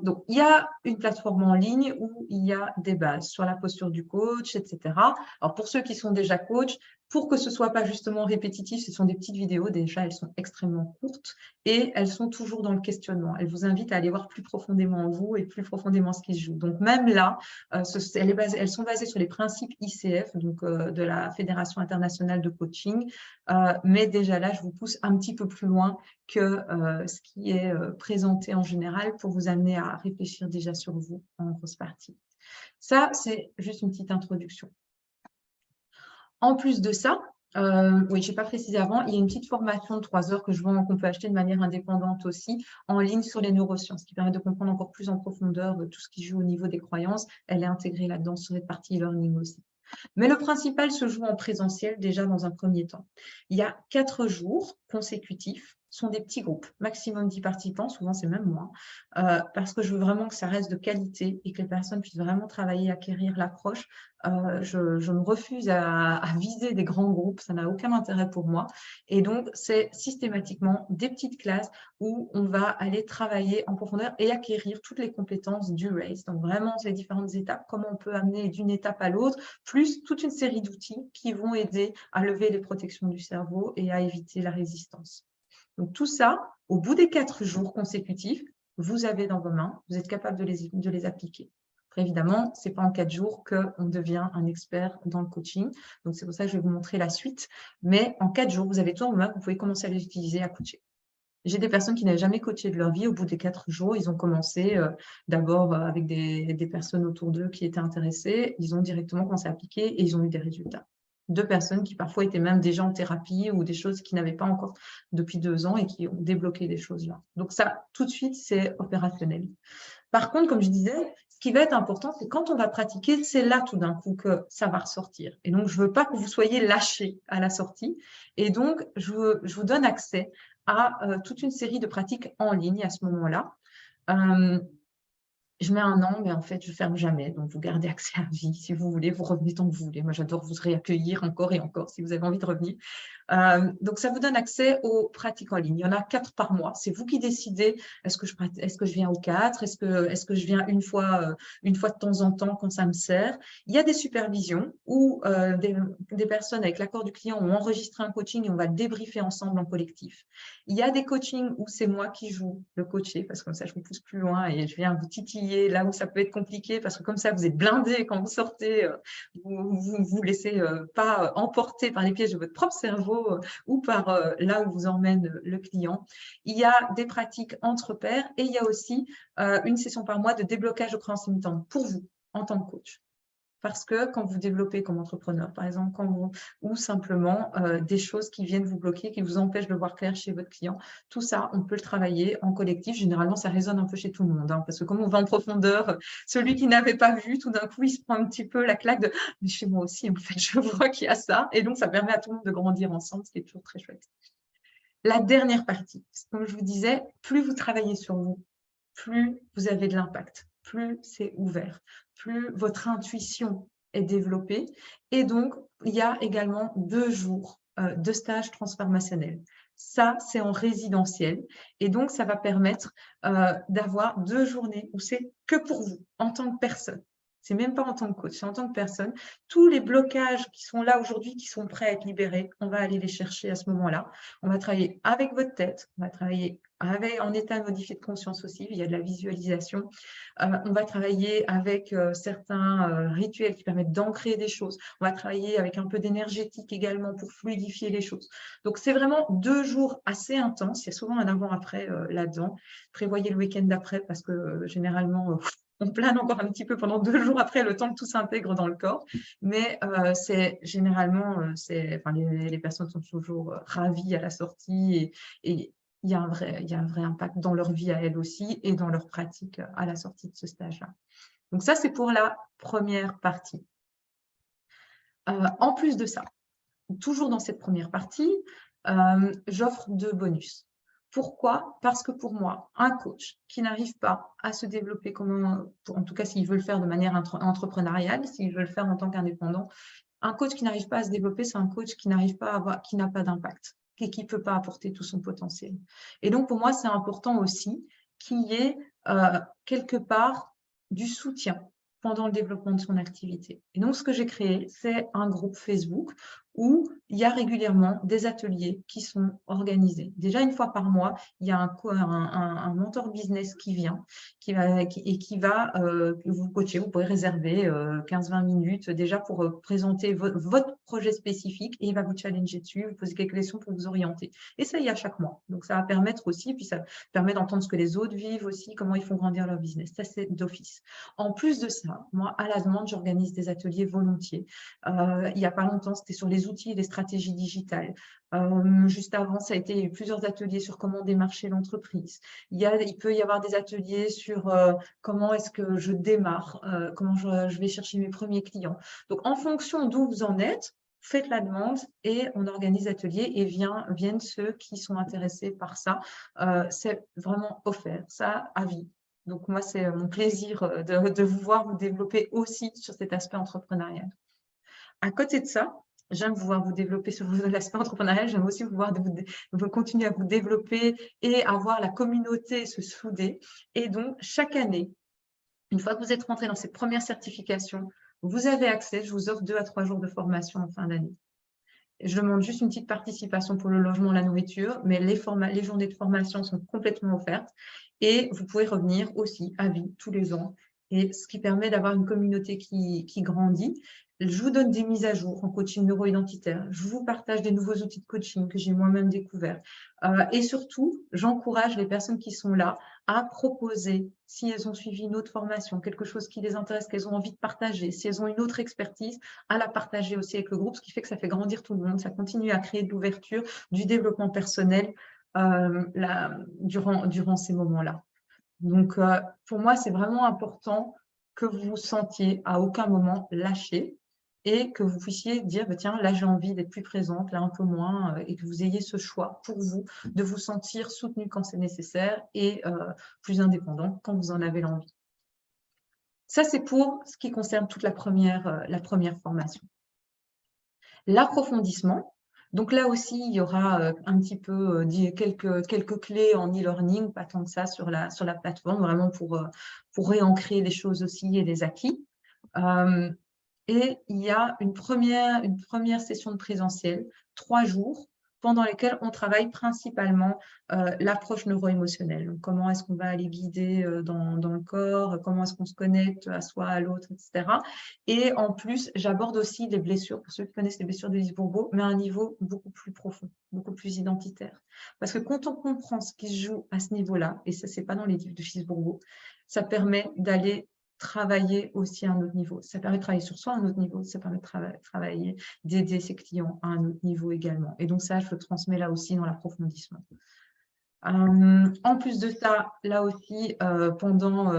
Donc, il y a une plateforme en ligne où il y a des bases sur la posture du coach, etc. Alors, pour ceux qui sont déjà coach, pour que ce soit pas justement répétitif, ce sont des petites vidéos. Déjà, elles sont extrêmement courtes et elles sont toujours dans le questionnement. Elles vous invitent à aller voir plus profondément en vous et plus profondément ce qui se joue. Donc, même là, elles sont basées sur les principes ICF, donc de la Fédération internationale de coaching. Mais déjà là, je vous pousse un petit peu plus loin que ce qui est présenté en général pour vous amener à réfléchir déjà sur vous en grosse partie. Ça, c'est juste une petite introduction. En plus de ça, oui, je n'ai pas précisé avant, il y a une petite formation de 3 heures que je vends, qu'on peut acheter de manière indépendante aussi, en ligne sur les neurosciences, qui permet de comprendre encore plus en profondeur tout ce qui joue au niveau des croyances. Elle est intégrée là-dedans sur cette partie e-learning aussi. Mais le principal se joue en présentiel déjà dans un premier temps. Il y a 4 jours consécutifs, sont des petits groupes, maximum 10 participants, souvent c'est même moins, parce que je veux vraiment que ça reste de qualité et que les personnes puissent vraiment travailler, acquérir l'approche. Je me refuse à viser des grands groupes, ça n'a aucun intérêt pour moi. Et donc, c'est systématiquement des petites classes où on va aller travailler en profondeur et acquérir toutes les compétences du RACE. Donc, vraiment, les différentes étapes, comment on peut amener d'une étape à l'autre, plus toute une série d'outils qui vont aider à lever les protections du cerveau et à éviter la résistance. Donc, tout ça, au bout des 4 jours consécutifs, vous avez dans vos mains, vous êtes capable de les appliquer. Après, évidemment, ce n'est pas en 4 jours qu'on devient un expert dans le coaching. Donc, c'est pour ça que je vais vous montrer la suite. Mais en 4 jours, vous avez tout dans vos mains, vous pouvez commencer à les utiliser, à coacher. J'ai des personnes qui n'avaient jamais coaché de leur vie. Au bout des 4 jours, ils ont commencé d'abord avec des personnes autour d'eux qui étaient intéressées. Ils ont directement commencé à appliquer et ils ont eu des résultats. 2 personnes qui parfois étaient même déjà en thérapie ou des choses qu'ils n'avaient pas encore depuis 2 ans et qui ont débloqué des choses là. Donc ça, tout de suite, c'est opérationnel. Par contre, comme je disais, ce qui va être important, c'est quand on va pratiquer, c'est là tout d'un coup que ça va ressortir. Et donc, je ne veux pas que vous soyez lâchés à la sortie. Et donc, je vous donne accès à toute une série de pratiques en ligne à ce moment-là. Je mets un an, mais en fait, je ne ferme jamais. Donc, vous gardez accès à vie. Si vous voulez, vous revenez tant que vous voulez. Moi, j'adore vous réaccueillir encore et encore si vous avez envie de revenir. Donc, ça vous donne accès aux pratiques en ligne. Il y en a 4 par mois. C'est vous qui décidez, est-ce que je viens aux 4? Est-ce que je viens une fois de temps en temps quand ça me sert? Il y a des supervisions où des personnes, avec l'accord du client, ont enregistré un coaching et on va le débriefer ensemble en collectif. Il y a des coachings où c'est moi qui joue le coaché, parce que comme ça, je vous pousse plus loin et je viens vous titiller là où ça peut être compliqué, parce que comme ça, vous êtes blindé quand vous sortez, vous laissez pas emporter par les pièges de votre propre cerveau ou par là où vous emmène le client. Il y a des pratiques entre pairs et il y a aussi une session par mois de déblocage de croyances limitantes pour vous en tant que coach. Parce que quand vous développez comme entrepreneur, par exemple, ou simplement des choses qui viennent vous bloquer, qui vous empêchent de voir clair chez votre client, tout ça, on peut le travailler en collectif. Généralement, ça résonne un peu chez tout le monde, hein, parce que comme on va en profondeur, celui qui n'avait pas vu, tout d'un coup, il se prend un petit peu la claque de « mais chez moi aussi, en fait, je vois qu'il y a ça ». Et donc, ça permet à tout le monde de grandir ensemble, ce qui est toujours très chouette. La dernière partie, comme je vous disais, plus vous travaillez sur vous, plus vous avez de l'impact, plus c'est ouvert, plus votre intuition est développée. Et donc, il y a également 2 jours de stage transformationnel. Ça, c'est en résidentiel. Et donc, ça va permettre d'avoir 2 journées où c'est que pour vous, en tant que personne. C'est même pas en tant que coach, c'est en tant que personne. Tous les blocages qui sont là aujourd'hui, qui sont prêts à être libérés, on va aller les chercher à ce moment-là. On va travailler avec votre tête, on va travailler en état modifié de conscience aussi, il y a de la visualisation. On va travailler avec certains rituels qui permettent d'ancrer des choses. On va travailler avec un peu d'énergétique également pour fluidifier les choses. Donc, c'est vraiment 2 jours assez intenses. Il y a souvent un avant-après là-dedans. Prévoyez le week-end d'après parce que généralement, on plane encore un petit peu pendant 2 jours après, le temps que tout s'intègre dans le corps. Mais c'est généralement, les personnes sont toujours ravies à la sortie et il y a un vrai impact dans leur vie à elles aussi et dans leur pratique à la sortie de ce stage-là. Donc ça, c'est pour la première partie. En plus de ça, toujours dans cette première partie, j'offre 2 bonus. Pourquoi? Parce que pour moi, un coach qui n'arrive pas à se développer en tout cas s'il veut le faire de manière entrepreneuriale, s'il veut le faire en tant qu'indépendant, un coach qui n'arrive pas à se développer, c'est un coach qui n'arrive pas à avoir, qui n'a pas d'impact et qui ne peut pas apporter tout son potentiel. Et donc, pour moi, c'est important aussi qu'il y ait quelque part du soutien pendant le développement de son activité. Et donc, ce que j'ai créé, c'est un groupe Facebook où il y a régulièrement des ateliers qui sont organisés. Déjà, une fois par mois, il y a un mentor business qui vient qui va vous coacher. Vous pouvez réserver 15-20 minutes déjà pour présenter votre projet spécifique et il va vous challenger dessus, vous poser quelques questions pour vous orienter. Et ça, il y a chaque mois. Donc, ça va permettre aussi, puis ça permet d'entendre ce que les autres vivent aussi, comment ils font grandir leur business. Ça, c'est d'office. En plus de ça, moi, à la demande, j'organise des ateliers volontiers. Il n'y a pas longtemps, c'était sur les outils et les stratégies digitales. Juste avant, ça a été plusieurs ateliers sur comment démarcher l'entreprise. Il peut y avoir des ateliers sur comment est-ce que je démarre, comment je vais chercher mes premiers clients. Donc, en fonction d'où vous en êtes, faites la demande et on organise ateliers et viennent ceux qui sont intéressés par ça. C'est vraiment offert, ça à vie. Donc, moi, c'est mon plaisir de vous voir vous développer aussi sur cet aspect entrepreneurial. À côté de ça, j'aime vous voir vous développer sur l'aspect entrepreneurial, j'aime aussi vous voir vous continuer à vous développer et à voir la communauté se souder. Et donc, chaque année, une fois que vous êtes rentré dans cette première certification, vous avez accès, je vous offre 2 à 3 jours de formation en fin d'année. Je demande juste une petite participation pour le logement, la nourriture, mais les journées de formation sont complètement offertes et vous pouvez revenir aussi à vie tous les ans. Et ce qui permet d'avoir une communauté qui grandit. Je vous donne des mises à jour en coaching neuro-identitaire. Je vous partage des nouveaux outils de coaching que j'ai moi-même découverts. Et surtout, j'encourage les personnes qui sont là à proposer, si elles ont suivi une autre formation, quelque chose qui les intéresse, qu'elles ont envie de partager, si elles ont une autre expertise, à la partager aussi avec le groupe, ce qui fait que ça fait grandir tout le monde, ça continue à créer de l'ouverture, du développement personnel durant ces moments-là. Donc, pour moi, c'est vraiment important que vous vous sentiez à aucun moment lâché et que vous puissiez dire, bah, tiens, là, j'ai envie d'être plus présente, là, un peu moins, et que vous ayez ce choix pour vous de vous sentir soutenu quand c'est nécessaire et plus indépendant quand vous en avez l'envie. Ça, c'est pour ce qui concerne toute la première formation. L'approfondissement. Donc là aussi, il y aura un petit peu quelques clés en e-learning, pas tant que ça sur la plateforme, vraiment pour réancrer les choses aussi et les acquis. Et il y a une première session de présentiel, 3 jours, pendant lesquels on travaille principalement l'approche neuro-émotionnelle. Donc, comment est-ce qu'on va aller guider dans le corps, comment est-ce qu'on se connecte à soi, à l'autre, etc. Et en plus, j'aborde aussi les blessures, pour ceux qui connaissent les blessures de Lise Bourbeau, mais à un niveau beaucoup plus profond, beaucoup plus identitaire. Parce que quand on comprend ce qui se joue à ce niveau-là, et ça, c'est pas dans les livres de Lise Bourbeau, ça permet d'aller travailler aussi à un autre niveau. Ça permet de travailler sur soi à un autre niveau, ça permet de travailler, d'aider ses clients à un autre niveau également. Et donc ça, je le transmets là aussi dans l'approfondissement. En plus de ça, là aussi, pendant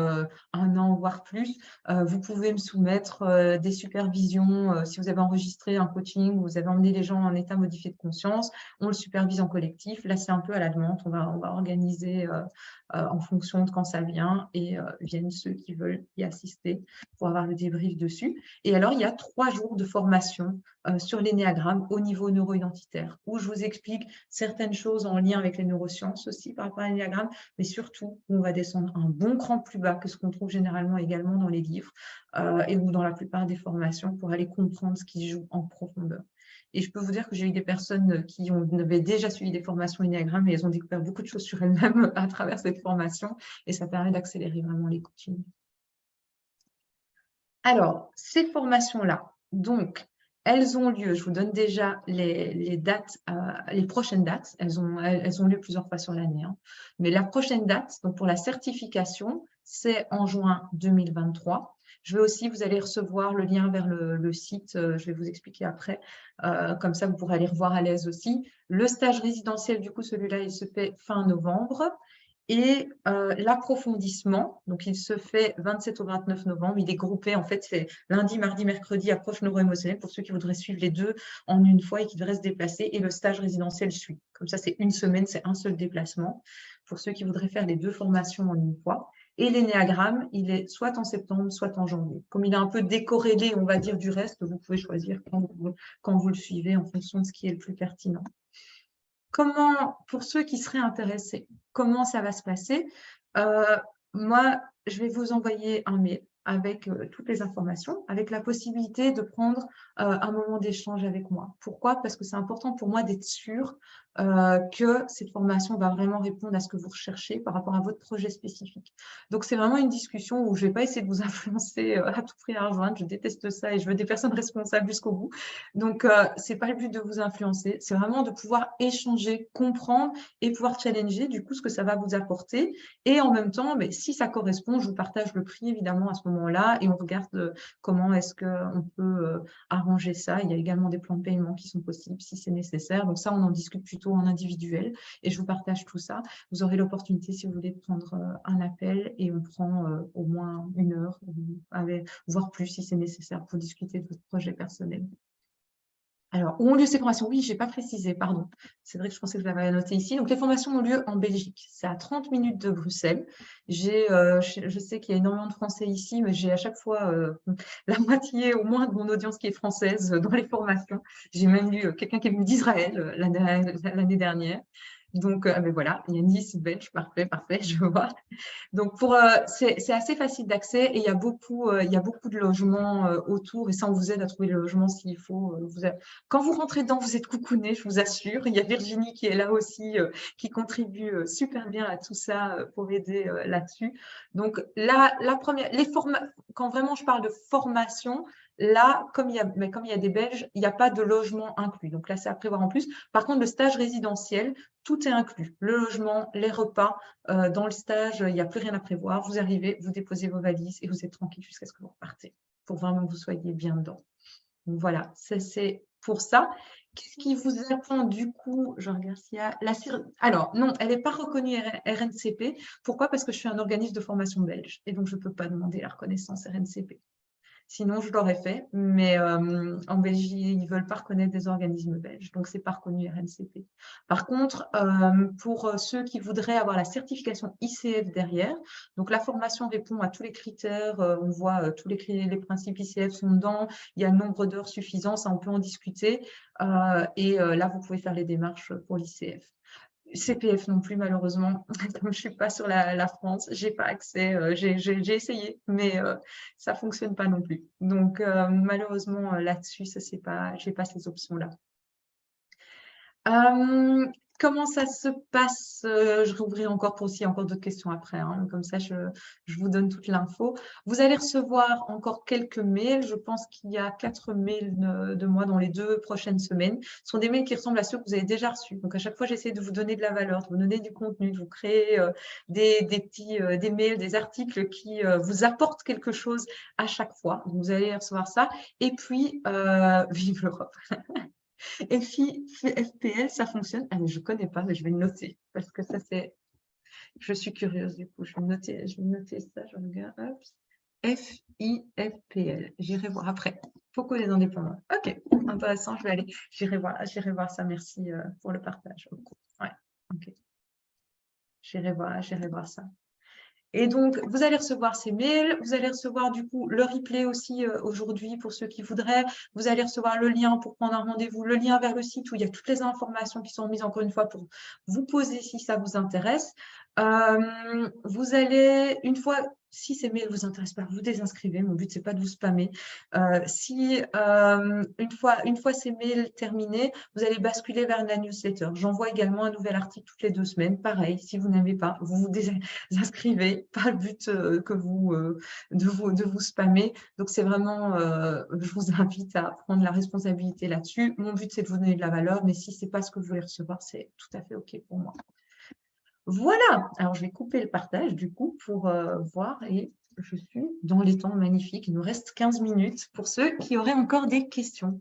1 an, voire plus, vous pouvez me soumettre des supervisions. Si vous avez enregistré un coaching, vous avez emmené les gens en état modifié de conscience, on le supervise en collectif. Là, c'est un peu à la demande. On va organiser en fonction de quand ça vient et viennent ceux qui veulent y assister pour avoir le débrief dessus. Et alors, il y a 3 jours de formation sur l'énéagramme au niveau neuro-identitaire où je vous explique certaines choses en lien avec les neurosciences aussi par rapport à l'énéagramme, mais surtout, on va descendre un bon cran plus bas que ce qu'on trouve généralement également dans les livres et ou dans la plupart des formations pour aller comprendre ce qui se joue en profondeur. Et je peux vous dire que j'ai eu des personnes qui avaient déjà suivi des formations énéagramme et elles ont découvert beaucoup de choses sur elles-mêmes à travers cette formation et ça permet d'accélérer vraiment les coachings. Alors, ces formations-là, donc, elles ont lieu, je vous donne déjà les dates, les prochaines dates, elles ont lieu plusieurs fois sur l'année, hein. Mais la prochaine date, donc pour la certification, c'est en juin 2023. Je vais aussi, vous allez recevoir le lien vers le site, je vais vous expliquer après, comme ça vous pourrez aller revoir à l'aise aussi. Le stage résidentiel, du coup, celui-là, il se fait fin novembre. Et l'approfondissement, donc il se fait 27 au 29 novembre, il est groupé, en fait, c'est lundi, mardi, mercredi, approche neuro-émotionnelle pour ceux qui voudraient suivre les deux en une fois et qui devraient se déplacer, et le stage résidentiel suit. Comme ça, c'est une semaine, c'est un seul déplacement pour ceux qui voudraient faire les deux formations en une fois. Et l'énéagramme, il est soit en septembre, soit en janvier. Comme il est un peu décorrélé, on va dire, du reste, vous pouvez choisir quand vous le suivez en fonction de ce qui est le plus pertinent. Comment, pour ceux qui seraient intéressés, comment ça va se passer? Moi, je vais vous envoyer un mail avec toutes les informations, avec la possibilité de prendre un moment d'échange avec moi. Pourquoi? Parce que c'est important pour moi d'être sûre que cette formation va vraiment répondre à ce que vous recherchez par rapport à votre projet spécifique. Donc, c'est vraiment une discussion où je ne vais pas essayer de vous influencer à tout prix à rejoindre. Je déteste ça et je veux des personnes responsables jusqu'au bout. Donc, ce n'est pas le but de vous influencer. C'est vraiment de pouvoir échanger, comprendre et pouvoir challenger du coup ce que ça va vous apporter. Et en même temps, mais si ça correspond, je vous partage le prix évidemment à ce moment-là et on regarde comment est-ce qu'on peut arranger ça. Il y a également des plans de paiement qui sont possibles si c'est nécessaire. Donc ça, on en discute plutôt en individuel et je vous partage tout ça. Vous aurez l'opportunité, si vous voulez, de prendre un appel et on prend au moins 1 heure, voire plus si c'est nécessaire pour discuter de votre projet personnel. Alors, où ont lieu ces formations? Oui, je n'ai pas précisé, pardon. C'est vrai que je pensais que je l'avais noté ici. Donc, les formations ont lieu en Belgique. C'est à 30 minutes de Bruxelles. Je sais qu'il y a énormément de Français ici, mais j'ai à chaque fois la moitié au moins de mon audience qui est française dans les formations. J'ai même eu quelqu'un qui est venu d'Israël l'année dernière. Donc, mais voilà, il y a Nice, belge, parfait, je vois. Donc, c'est assez facile d'accès et il y a beaucoup de logements autour et ça, on vous aide à trouver le logement s'il faut. Quand vous rentrez dedans, vous êtes coucouné, je vous assure. Il y a Virginie qui est là aussi, qui contribue super bien à tout ça pour aider là-dessus. Donc, la première, quand vraiment je parle de formation, là, comme il y a des Belges, il n'y a pas de logement inclus. Donc là, c'est à prévoir en plus. Par contre, le stage résidentiel, tout est inclus. Le logement, les repas. Dans le stage, il n'y a plus rien à prévoir. Vous arrivez, vous déposez vos valises et vous êtes tranquille jusqu'à ce que vous repartez pour vraiment que vous soyez bien dedans. Donc voilà, c'est pour ça. Qu'est-ce qui vous attend du coup? Je regarde s'il y a Alors, non, elle n'est pas reconnue RNCP. Pourquoi? Parce que je suis un organisme de formation belge et donc je ne peux pas demander la reconnaissance RNCP. Sinon, je l'aurais fait, mais en Belgique, ils ne veulent pas reconnaître des organismes belges, donc ce n'est pas reconnu RNCP. Par contre, pour ceux qui voudraient avoir la certification ICF derrière, donc la formation répond à tous les critères, on voit tous les principes ICF sont dedans, il y a le nombre d'heures suffisant, ça on peut en discuter, et là, vous pouvez faire les démarches pour l'ICF. CPF non plus, malheureusement. Comme je ne suis pas sur la France, je n'ai pas accès. J'ai essayé, mais ça ne fonctionne pas non plus. Donc, malheureusement, là-dessus, je n'ai pas ces options-là. Comment ça se passe? Je rouvrirai encore pour s'il y a encore d'autres questions après. Hein. Comme ça, je vous donne toute l'info. Vous allez recevoir encore quelques mails. Je pense qu'il y a 4 mails de moi dans les 2 prochaines semaines. Ce sont des mails qui ressemblent à ceux que vous avez déjà reçus. Donc, à chaque fois, j'essaie de vous donner de la valeur, de vous donner du contenu, de vous créer des mails, des articles qui vous apportent quelque chose à chaque fois. Donc, vous allez recevoir ça. Et puis, vive l'Europe! Et FPL, ça fonctionne? Ah, mais je ne connais pas, mais je vais le noter parce que ça, c'est. Je suis curieuse du coup. Je vais noter ça. Je regarde. Hop. FIFPL. J'irai voir après. Focus des indépendants. Ok, intéressant. J'irai voir ça. Merci pour le partage. Ouais, ok. J'irai voir ça. Et donc, vous allez recevoir ces mails, vous allez recevoir du coup le replay aussi aujourd'hui pour ceux qui voudraient. Vous allez recevoir le lien pour prendre un rendez-vous, le lien vers le site où il y a toutes les informations qui sont mises encore une fois pour vous poser si ça vous intéresse. Vous allez, une fois, si ces mails ne vous intéressent pas, vous désinscrivez. Mon but, ce n'est pas de vous spammer. Une fois ces mails terminés, vous allez basculer vers la newsletter. J'envoie également un nouvel article toutes les 2 semaines. Pareil, si vous n'aimez pas, vous vous inscrivez, pas le but de vous spammer. Donc, c'est vraiment, je vous invite à prendre la responsabilité là-dessus. Mon but, c'est de vous donner de la valeur, mais si ce n'est pas ce que vous voulez recevoir, c'est tout à fait OK pour moi. Voilà, alors je vais couper le partage du coup pour voir et je suis dans les temps magnifiques. Il nous reste 15 minutes pour ceux qui auraient encore des questions.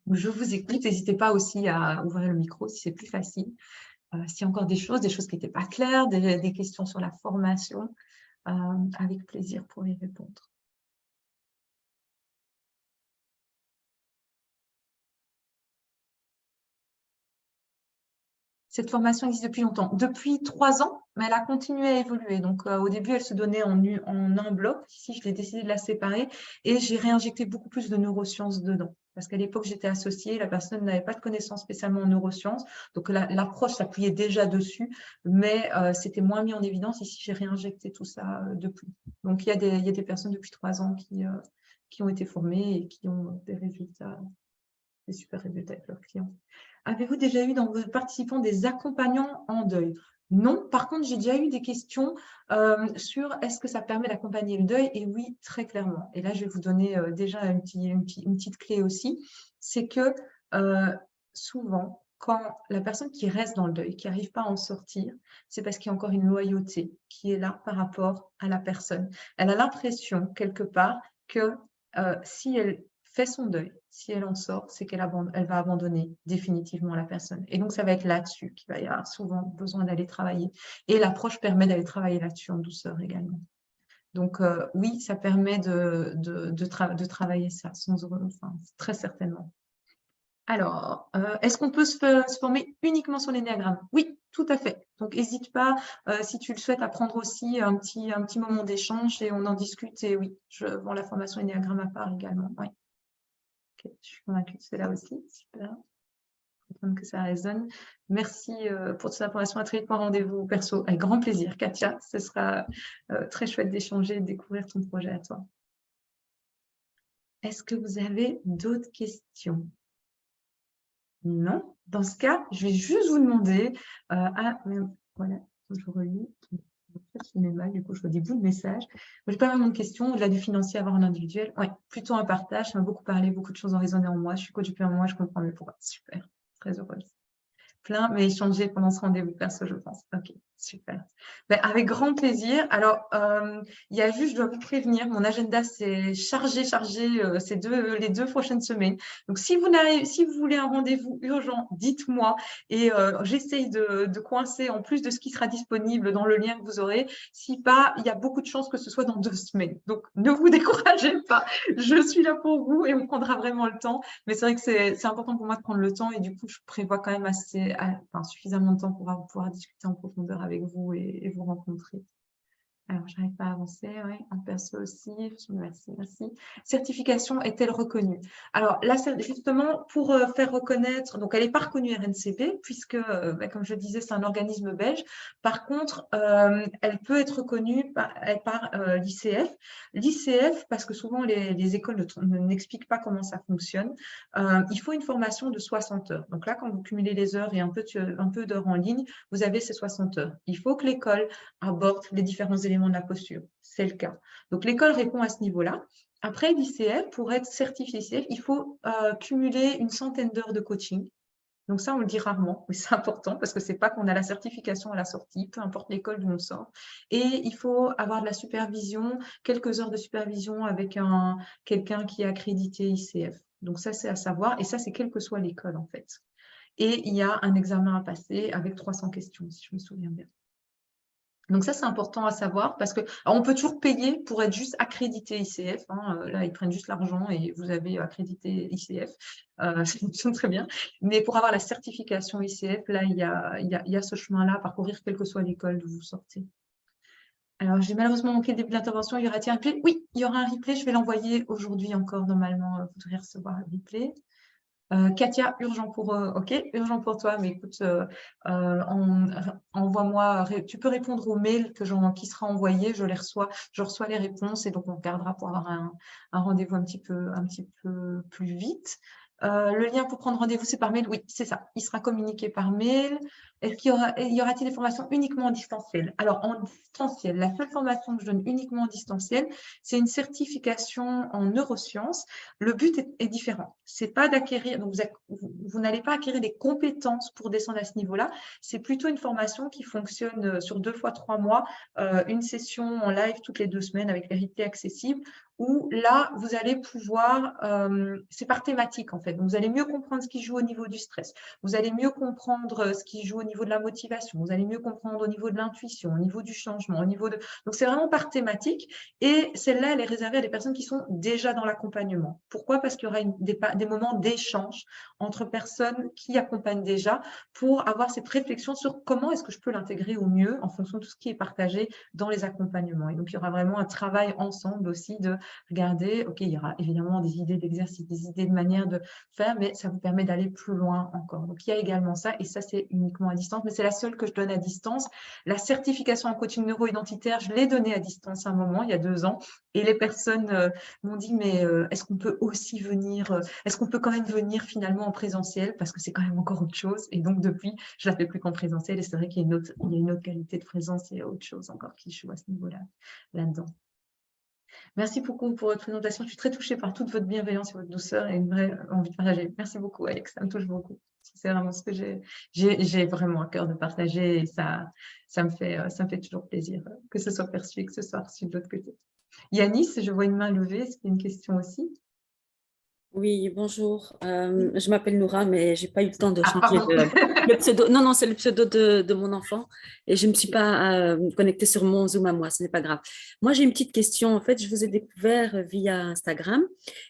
Je vous écoute, n'hésitez pas aussi à ouvrir le micro si c'est plus facile. s'il y a encore des choses qui n'étaient pas claires, des questions sur la formation, avec plaisir pour y répondre. Cette formation existe depuis longtemps, depuis 3 ans, mais elle a continué à évoluer. Donc, au début, elle se donnait en un bloc. Ici, je l'ai décidé de la séparer et j'ai réinjecté beaucoup plus de neurosciences dedans. Parce qu'à l'époque, j'étais associée, la personne n'avait pas de connaissances spécialement en neurosciences. Donc, l'approche s'appuyait déjà dessus, mais c'était moins mis en évidence. Ici, j'ai réinjecté tout ça depuis. Donc, il y a des personnes depuis 3 ans qui ont été formées et qui ont des résultats, des super résultats avec leurs clients. Avez-vous déjà eu dans vos participants des accompagnants en deuil? Non. Par contre, j'ai déjà eu des questions sur est-ce que ça permet d'accompagner le deuil? Et oui, très clairement. Et là, je vais vous donner déjà une petite clé aussi. C'est que souvent, quand la personne qui reste dans le deuil, qui n'arrive pas à en sortir, c'est parce qu'il y a encore une loyauté qui est là par rapport à la personne. Elle a l'impression, quelque part, que si elle fait son deuil, si elle en sort, c'est qu'elle va abandonner définitivement la personne. Et donc, ça va être là-dessus qu'il va y avoir souvent besoin d'aller travailler. Et l'approche permet d'aller travailler là-dessus en douceur également. Donc, oui, ça permet de travailler ça, très certainement. Alors, est-ce qu'on peut se former uniquement sur l'énéagramme? Oui, tout à fait. Donc, n'hésite pas, si tu le souhaites, à prendre aussi un petit moment d'échange et on en discute. Et oui, je vends la formation énéagramme à part également. Oui. Okay, je suis convaincue que c'est là aussi. Super. Que ça résonne. Merci pour toutes ces informations. À très vite pour un rendez-vous perso. Avec grand plaisir. Katia, ce sera très chouette d'échanger et de découvrir ton projet à toi. Est-ce que vous avez d'autres questions? Non? Dans ce cas, je vais juste vous demander voilà, je relis. Du coup, je vois des bouts de messages. Je n'ai pas vraiment de questions. Au-delà du financier, avoir un individuel. Oui, plutôt un partage. Ça m'a beaucoup parlé, beaucoup de choses ont résonné en moi. Je suis coach depuis un mois, je comprends mieux pourquoi. Super, très heureuse. Plein, mais échanger pendant ce rendez-vous perso, je pense. Ok, super. Ben, avec grand plaisir. Alors, il y a juste, je dois vous prévenir, mon agenda c'est chargé les 2 prochaines semaines. Donc, si vous voulez un rendez-vous urgent, dites-moi et j'essaye de coincer en plus de ce qui sera disponible dans le lien que vous aurez. Si pas, il y a beaucoup de chances que ce soit dans 2 semaines. Donc, ne vous découragez pas. Je suis là pour vous et on prendra vraiment le temps. Mais c'est vrai que c'est important pour moi de prendre le temps et du coup, je prévois quand même suffisamment de temps pour pouvoir discuter en profondeur avec vous et vous rencontrer. Alors, je n'arrive pas à avancer, oui, en perso aussi. Merci. Certification est-elle reconnue? Alors là, justement, pour faire reconnaître, donc elle n'est pas reconnue RNCP, puisque, comme je le disais, c'est un organisme belge. Par contre, elle peut être reconnue par l'ICF. L'ICF, parce que souvent les écoles n'expliquent pas comment ça fonctionne, il faut une formation de 60 heures. Donc là, quand vous cumulez les heures et un peu d'heures en ligne, vous avez ces 60 heures. Il faut que l'école aborde les différents éléments de la posture. C'est le cas. Donc, l'école répond à ce niveau-là. Après, l'ICF, pour être certifié ICF, il faut cumuler une centaine d'heures de coaching. Donc ça, on le dit rarement, mais c'est important parce que c'est pas qu'on a la certification à la sortie, peu importe l'école d'où on sort. Et il faut avoir de la supervision, quelques heures de supervision avec quelqu'un qui est accrédité ICF. Donc ça, c'est à savoir. Et ça, c'est quelle que soit l'école, en fait. Et il y a un examen à passer avec 300 questions, si je me souviens bien. Donc ça, c'est important à savoir parce on peut toujours payer pour être juste accrédité ICF. Là, ils prennent juste l'argent et vous avez accrédité ICF. Ça fonctionne très bien. Mais pour avoir la certification ICF, là, il y a ce chemin-là à parcourir, quelle que soit l'école d'où vous sortez. Alors, j'ai malheureusement manqué le début de l'intervention. Il y aura-t-il un replay? Oui, il y aura un replay. Je vais l'envoyer aujourd'hui encore. Normalement, vous devrez recevoir un replay. Katia, urgent pour toi, mais écoute, envoie-moi, tu peux répondre au mail qui sera envoyé, je reçois les réponses et donc on regardera pour avoir un rendez-vous un petit peu plus vite. Le lien pour prendre rendez-vous, c'est par mail? Oui, c'est ça. Il sera communiqué par mail. Est-ce qu'il y aura-t-il des formations uniquement en distanciel? Alors, en distanciel, la seule formation que je donne uniquement en distanciel, c'est une certification en neurosciences. Le but est différent. C'est pas d'acquérir, donc vous n'allez pas acquérir des compétences pour descendre à ce niveau-là. C'est plutôt une formation qui fonctionne sur 2 fois 3 mois, une session en live toutes les 2 semaines avec les replays accessibles, où là, vous allez pouvoir, c'est par thématique en fait, donc vous allez mieux comprendre ce qui joue au niveau du stress, vous allez mieux comprendre ce qui joue au niveau de la motivation, vous allez mieux comprendre au niveau de l'intuition, au niveau du changement, au niveau de… Donc c'est vraiment par thématique, et celle-là, elle est réservée à des personnes qui sont déjà dans l'accompagnement. Pourquoi? Parce qu'il y aura des moments d'échange entre personnes qui accompagnent déjà pour avoir cette réflexion sur comment est-ce que je peux l'intégrer au mieux en fonction de tout ce qui est partagé dans les accompagnements. Et donc, il y aura vraiment un travail ensemble aussi de regarder, OK, il y aura évidemment des idées d'exercice, des idées de manière de faire, mais ça vous permet d'aller plus loin encore. Donc, il y a également ça, et ça, c'est uniquement à distance, mais c'est la seule que je donne à distance. La certification en coaching neuro-identitaire, je l'ai donnée à distance à un moment, il y a 2 ans, et les personnes m'ont dit, mais est-ce qu'on peut aussi venir, est-ce qu'on peut quand même venir finalement en présentiel, parce que c'est quand même encore autre chose. Et donc, depuis, je ne la fais plus qu'en présentiel, et c'est vrai qu'il y a une autre qualité de présence et autre chose encore qui joue à ce niveau-là, là-dedans. Merci beaucoup pour votre présentation. Je suis très touchée par toute votre bienveillance et votre douceur et une vraie envie de partager. Merci beaucoup, Alex. Ça me touche beaucoup. C'est vraiment ce que j'ai vraiment à cœur de partager, et ça me fait toujours plaisir que ce soit perçu et que ce soit reçu de l'autre côté. Yanis, je vois une main levée. Est-ce qu'il y a une question aussi? Oui, bonjour. Je m'appelle Noura, mais j'ai pas eu le temps de Ah, changer pardon. le pseudo. Non, non, c'est le pseudo de mon enfant et je ne me suis pas connectée sur mon Zoom à moi. Ce n'est pas grave. Moi, j'ai une petite question. En fait, je vous ai découvert via Instagram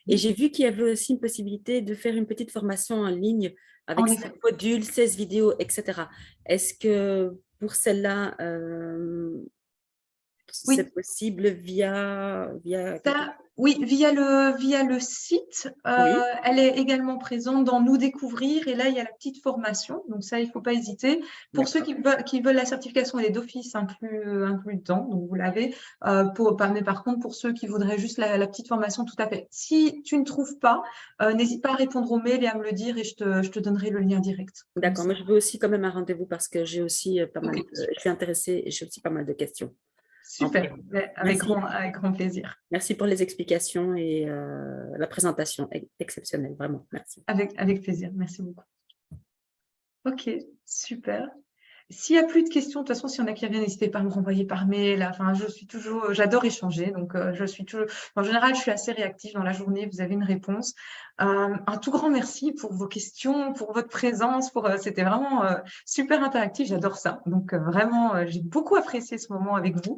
et j'ai vu qu'il y avait aussi une possibilité de faire une petite formation en ligne avec En 5 effet. modules, 16 vidéos, etc. Est-ce que pour celle-là, Oui. c'est possible via quelque… Oui, via le site, Oui, elle est également présente dans Nous découvrir, et là, il y a la petite formation, donc ça, il ne faut pas hésiter. Pour ceux d'accord. qui veulent la certification, elle est d'office inclus dedans, donc vous l'avez. Mais par contre, pour ceux qui voudraient juste la petite formation, tout à fait. Si tu ne trouves pas, n'hésite pas à répondre au mail et à me le dire, et je te donnerai le lien direct. Comme D'accord, ça. mais je veux aussi quand même un rendez-vous parce que j'ai aussi pas Ok, mal je suis intéressée et j'ai aussi pas mal de questions en super, privé. Merci. avec grand plaisir. Merci pour les explications et la présentation exceptionnelle, vraiment. Merci. Avec plaisir, merci beaucoup. Ok, super. S'il n'y a plus de questions, de toute façon, s'il y en a qui reviennent, n'hésitez pas à me renvoyer par mail. Enfin, j'adore échanger. Donc, je suis toujours, en général, je suis assez réactive dans la journée. Vous avez une réponse. Un tout grand merci pour vos questions, pour votre présence. C'était vraiment super interactif. J'adore ça. Donc, vraiment, j'ai beaucoup apprécié ce moment avec vous.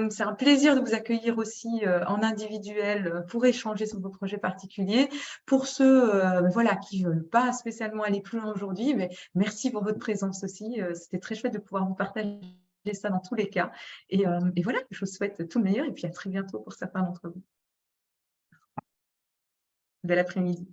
C'est un plaisir de vous accueillir aussi en individuel pour échanger sur vos projets particuliers. Pour ceux voilà, qui ne veulent pas spécialement aller plus loin aujourd'hui, mais merci pour votre présence aussi. C'était très chouette de pouvoir vous partager ça dans tous les cas. Et voilà, je vous souhaite tout le meilleur et puis à très bientôt pour certains d'entre vous. Bel après-midi.